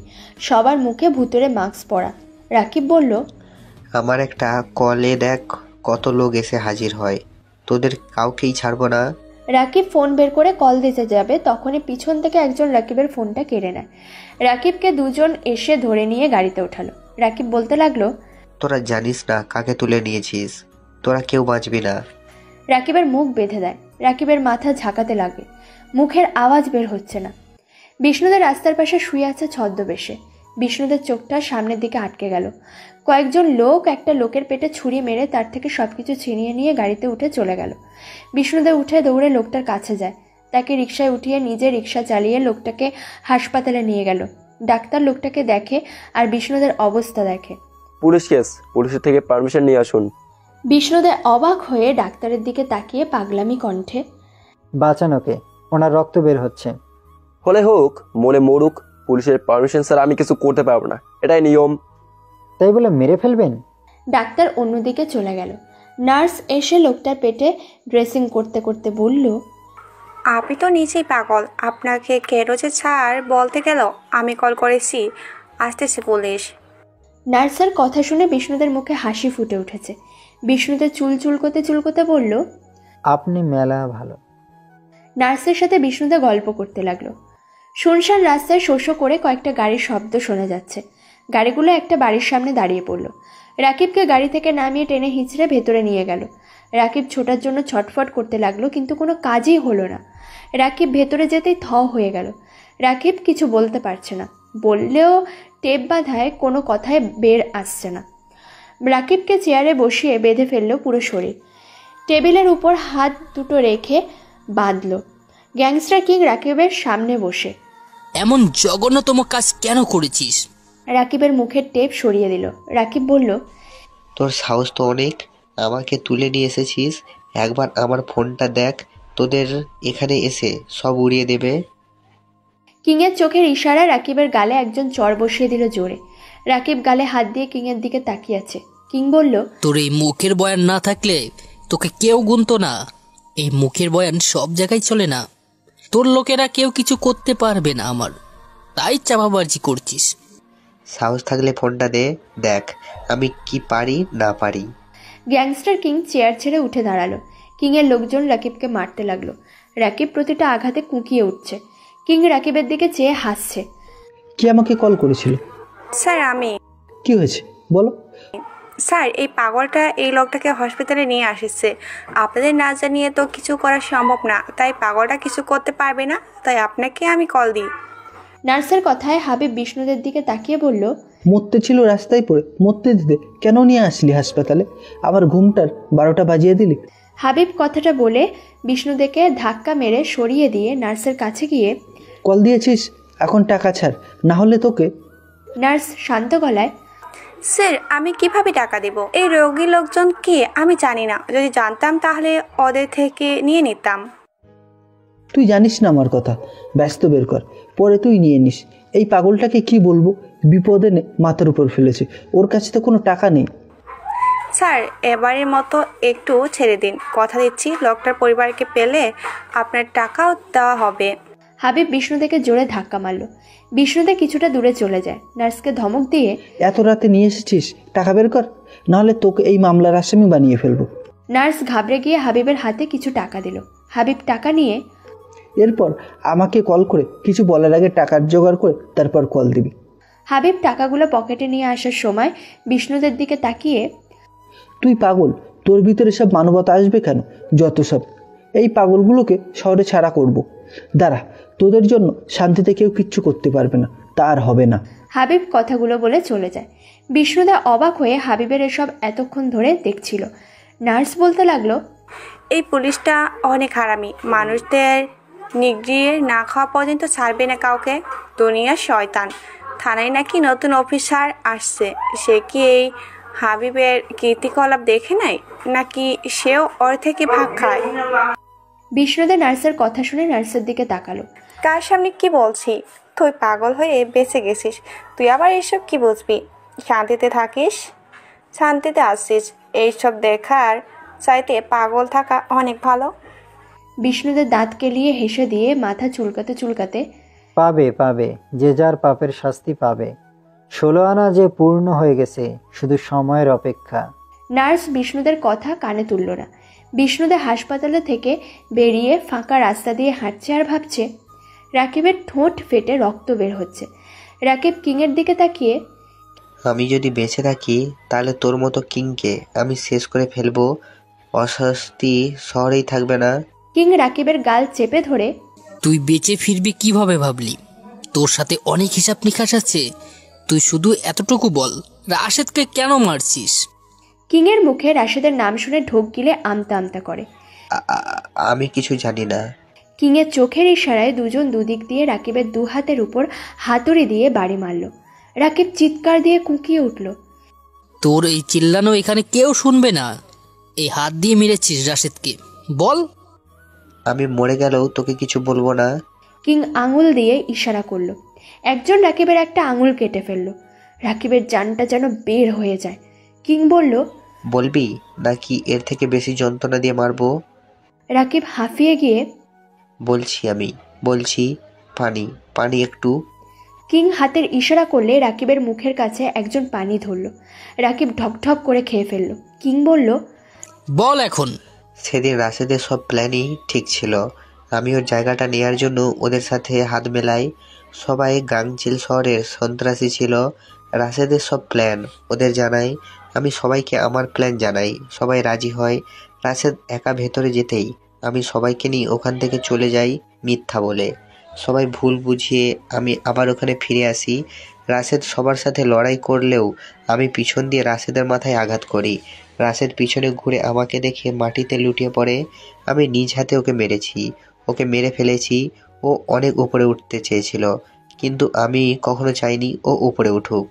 সবার মুখে ভুতুরে মাস্ক পরা। রাকিব বলল, আমার একটা কলে দেখ কত লোক এসে হাজির হয়, তোদের কাউকেই ছাড়বো না। রাকিব ফোন বের করে কল দিতে যাবে, তখনই পিছন থেকে একজন রাকিবের ফোনটা কেড়ে নেয়। রাকিবকে 2 জন এসে ধরে নিয়ে গাড়িতে ওঠালো। রাকিব বলতে লাগলো, তোরা জানিস না কাকে তুলে নিয়েছিস, তোরা কেউ বাঁচবি না। রাকিবের মুখ বেঁধে দেয়। রাকিবের মাথা ঝাঁকাতে লাগে, মুখের আওয়াজ বের হচ্ছে না। বিষ্ণুদের রাস্তার পাশে শুয়ে আছে ছদ্মবেশে। বিষ্ণুদের চোখটা সামনের দিকে আটকে গেল। কয়েকজন লোক একটা লোকের পেটে ছুরি মেরে তার থেকে সবকিছু ছিনিয়ে নিয়ে গাড়িতে উঠে চলে গেল। বিষ্ণুদের উঠে দৌড়ে লোকটার কাছে যায়, তাকে রিকশায় উঠিয়ে নিজে রিকশা চালিয়ে লোকটাকে হাসপাতালে নিয়ে গেল। ডাক্তার লোকটাকে দেখে আর বিষ্ণুদের অবস্থা দেখে। পুলিশ কেস, পুলিশের থেকে পারমিশন নিয়ে আসুন। বিষ্ণুদের অবাক হয়ে ডাক্তারের দিকে তাকিয়ে পাগলামি কণ্ঠে, বাঁচানোকে, ওনার রক্ত বের হচ্ছে। হলে হোক, মনে মরুক, পুলিশের পারমিশন স্যার আমি কিছু করতে পারবো না, এটাই নিয়ম। তাই বলে মেরে ফেলবেন? ডাক্তার অন্যদিকে চলে গেল। নার্স এসে লোকটার পেটে ড্রেসিং করতে করতে বলল, আপনি তো নিজেই পাগল। আপনাকে কেন যে ছাড় বলতে গেল আমি কল করেছি, আসতেছে পুলিশ। নার্সের কথা শুনে বিষ্ণুদের মুখে হাসি ফুটে উঠেছে। বিষ্ণুদের চুল চুলকোতে বলল, আপনি মেলা ভালো। নার্সের সাথে বিষ্ণুদা গল্প করতে লাগলো। শুনশান রাস্তায় শোষ করে কয়েকটা গাড়ির শব্দ শোনা যাচ্ছে। গাড়িগুলো একটা বাড়ির সামনে দাঁড়িয়ে পড়ল। রাকিবকে গাড়ি থেকে নামিয়ে টেনে হিঁচড়ে ভেতরে নিয়ে গেল। রাকিব ছোটার জন্য ছটফট করতে লাগলো, কিন্তু কোনো কাজই হলো না। রাকিব ভেতরে যেতেই থ হয়ে গেল। রাকিব কিছু বলতে পারছে না, বললেও টেপ বাঁধায় কোনো কথায় বের আসছে না। রাকিবকে চেয়ারে বসিয়ে বেঁধে ফেললো পুরো শরীর। টেবিলের উপর হাত দুটো রেখে বাঁধল। গ্যাংস্টার কিং রাকিবের সামনে বসে, এমন জঘন্যতম কাজ কেন করেছিস? রাকিবের মুখের টেপ সরিয়ে দিল। রাকিব বলল, তোর সাহস তো অনেক, আমাকে তুলে নিয়ে এসেছিস। একবার আমার ফোনটা দেখ, তোদের এখানে এসে সব উড়িয়ে দেবে। কিংয়ের চোখের ইশারায় রাকিবের গালে একজন চড় বসিয়ে দিল জোরে। রাকিব গালে হাত দিয়ে কিংয়ের দিকে তাকিয়ে আছে। কিং বলল, তোর এই মুখের বয়ান না থাকলে তোকে কেউ গুনতো না। এই মুখের বয়ান সব জায়গায় চলে না। তোর লোকেরা কেউ কিছু করতে পারবে না আমার, তাই চাপাবাজি করছিস। সাহস থাকলে ফোনটা দে, দেখ আমি কি পারি না পারি। গ্যাংস্টার কিং চেয়ার ছেড়ে উঠে দাঁড়ালো। কিংয়ের লোকজন রাকিবকে মারতে লাগলো। রাকিব প্রতিটা আঘাতে কুঁকিয়ে উঠছে। কিং রাকিবের দিকে চেয়ে হাসছে। কি আমাকে কল করেছিল? স্যার আমি। কি হয়েছে বলো। স্যার এই পাগলটা এই লোকটাকে হসপিটালে নিয়ে আসছে। আপনাদের না জানিয়ে তো কিছু করা সম্ভব না, তাই পাগলটা কিছু করতে পারবে না, তাই আপনাকে আমি কল দিই। নার্সের কথায় হাবিব বিষ্ণুদের দিকে তাকিয়ে বলল, মরতে ছিল রাস্তায় পড়ে, মরতে দিতে কেন নিয়ে আসলি হাসপাতালে? আবার ঘুমটার 12টা বাজিয়ে দিলি। হাবিব কথাটা বলে বিষ্ণুদেরকে ধাক্কা মেরে সরিয়ে দিয়ে নার্সের কাছে গিয়ে, কল দিয়েছিস, এখন টাকা ছাড়, না হলে তোকে। নার্স শান্ত গলায়, স্যার আমি কিভাবে টাকা দেব? এই রোগী লোকজন কে আমি জানি না, যদি জানতাম তাহলে ওদের থেকে নিয়ে নিতাম। তুই জানিস না আমার কথা, ব্যস্ত বের কর, পরে তুই নিয়ে নিস। এই পাগলটাকে কি বলবো, বিপদে মাথার উপর ফেলেছে, ওর কাছে তো কোনো টাকা নেই। স্যার এবারের মতো একটু ছেড়ে দিন, কথা দিচ্ছি লোকটার পরিবারকে পেলে আপনার টাকাও দেওয়া হবে। হাবিব বিষ্ণুদেরকে জোরে ধাক্কা মারল। বিষ্ণুদে কিছুটা দূরে চলে যায়। নার্সকে ধমক দিয়ে, এত রাতে নিয়ে এসেছিস, টাকা বের কর, নাহলে তোকে এই মামলার আসামি বানিয়ে ফেলবো। নার্স ঘাবড়ে গিয়ে হাবিবের হাতে কিছু টাকা দিল। হাবিব টাকা নিয়ে, এরপর আমাকে কল করে কিছু বলার আগে টাকার জোগাড় করে তারপর কল দিবি। হাবিব টাকাগুলো পকেটে নিয়ে আসার সময় বিষ্ণুদের দিকে তাকিয়ে, তুই পাগল, তোর ভিতরে সব মানবতা আসবে কেন? যত সব, এই পাগলগুলোকে শহরে ছাড়া করব। দাঁড়া, তোদের জন্য শান্তিতে কেউ কিচ্ছু করতে পারবে না, তার হবে না। হাবিব কথাগুলো বলে চলে যায়। বিষ্ণুদা অবাক হয়ে হাবিবের এসব এতক্ষণ ধরে দেখছিল। নার্স বলতে লাগলো, এই পুলিশটা অনেক হারামি, মানুষদের নিগড়িয়ে না খাওয়া পর্যন্ত ছাড়বে না কাউকে। দুনিয়ার শয়তান। থানায় নাকি নতুন অফিসার আসছে, সে কি এই হাবিবের কীর্তিকলাপ দেখে নাই, নাকি সেও ওর থেকে ভাগ খায়? বিষ্ণুদা নার্সের কথা শুনে নার্সের দিকে তাকালো। কার সামনে কি বলছি? তুই পাগল হয়ে বেঁচে গেছিস, তুই আবার এইসব কি বুঝবি? শান্তিতে থাকিস, শান্তিতে আসছিস, এইসব দেখার চাইতে পাগল থাকা অনেক ভালো। বিষ্ণুদের দাঁত কেলিয়ে হেসে দিয়ে মাথা চুলকাতে চুলকাতে, পাবে পাবে, যে যার পাপের শাস্তি পাবে। 16 আনা যে পূর্ণ হয়ে গেছে, শুধু সময়ের অপেক্ষা। নার্স বিষ্ণুদের কথা কানে তুলল না। বিষ্ণুদে হাসপাতালে থেকে বেরিয়ে ফাঁকা রাস্তা দিয়ে হাঁটছে আর ভাবছে। রাকিবের ঠোঁট ফেটে রক্ত বের হচ্ছে। রাকিব কিংয়ের দিকে তাকিয়ে, আমি যদি বেঁচে থাকি তাহলে তোর মতো কিংকে আমি শেষ করে ফেলবো, অস্বস্তি শহরেই থাকবে না। কিং রাকিবের গাল চেপে ধরে, তুই বেঁচে ফিরবি কিভাবে ভাবলি? তোর সাথে অনেক হিসাব নিকাশ আছে। তুই শুধু এতটুকু বল, রাশেদকে কেন মারছিস? কিংয়ের মুখে রাশেদের নাম শুনে ঢোক গিলে আমতা আমতা করে। আমি কিছু জানি না। কিংয়ের চোখের ইশারায় দুজন দুদিক দিয়ে রাকিবের দু হাতের উপর হাতুড়ি দিয়ে বাড়ি মারল। রাকিব চিৎকার দিয়ে কুঁকিয়ে উঠল। তোর এই চিল্লানো এখানে কেউ শুনবে না। এই হাত দিয়ে মেরেছিস রাশেদকে, বল। আমি মরে গেলেও তোকে কিছু বলবো না। কিং আঙুল দিয়ে ইশারা করলো। একজন রাকিবের একটা আঙুল কেটে ফেলল। রাকিবের জানটা যেন বের হয়ে যায়। কিং বলল, বলবি নাকি এর থেকে বেশি যন্ত্রণা দিয়ে মারবো? রাকিব হাঁফিয়ে গিয়ে বলছি পানি পানি একটু। কিং হাতের ইশারা করলে রাকিবের মুখের কাছে একজন পানি ধরল। রাকিব ঢকঢক করে খেয়ে ফেলল। কিং বলল, বল এখন। সেদিন রাশেদের সব প্ল্যানই ঠিক ছিল। আমি ওর জায়গাটা নেয়ার জন্য ওদের সাথে হাত মেলাই। সবাই গাংচিল শহরের সন্ত্রাসী ছিল। রাশেদের সব প্ল্যান ওদের জানাই, আমি সবাইকে আমার প্ল্যান জানাই। সবাই রাজি হয়। রাশেদ একা ভেতরে যেতেই আমি সবাইকে নিয়ে ওখান থেকে চলে যাই মিথ্যা বলে। সবাই ভুল বুঝিয়ে আমি আবার ওখানে ফিরে আসি। রাশেদ সবার সাথে লড়াই করলেও আমি পিছন দিয়ে রাশেদের মাথায় আঘাত করি। রাশেদ পিছনে ঘুরে আমাকে দেখে মাটিতে লুটিয়ে পড়ে। আমি নিজ হাতে ওকে মেরে ফেলেছি। ও অনেক উপরে উঠতে চেয়েছিল, কিন্তু আমি কখনো চাইনি ও উপরে উঠুক।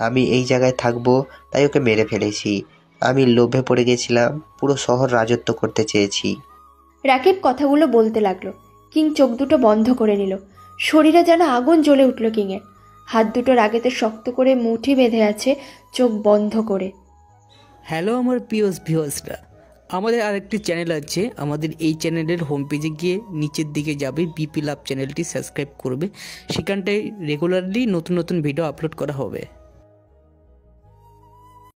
আমি এই জায়গায় থাকবো, তাই ওকে মেরে ফেলেছি। আমি লোভে পড়ে গেছিলাম, পুরো শহর রাজত্ব করতে চেয়েছি। রাকিব কথাগুলো বলতে লাগলো। কিং চোখ দুটো বন্ধ করে নিল। শরীরে যেন আগুন জ্বলে উঠল কিংয়ের। হাত দুটো রাগেতে শক্ত করে মুঠি বেঁধে আছে, চোখ বন্ধ করে। হ্যালো আমার প্রিয় ভিউয়ার্সরা, আমাদের আরেকটি চ্যানেল আছে। আমাদের এই চ্যানেলের হোম পেজে গিয়ে নিচের দিকে যাবে, বিপি লাভ চ্যানেলটি সাবস্ক্রাইব করবে। সেখানটায় রেগুলারলি নতুন নতুন ভিডিও আপলোড করা হবে।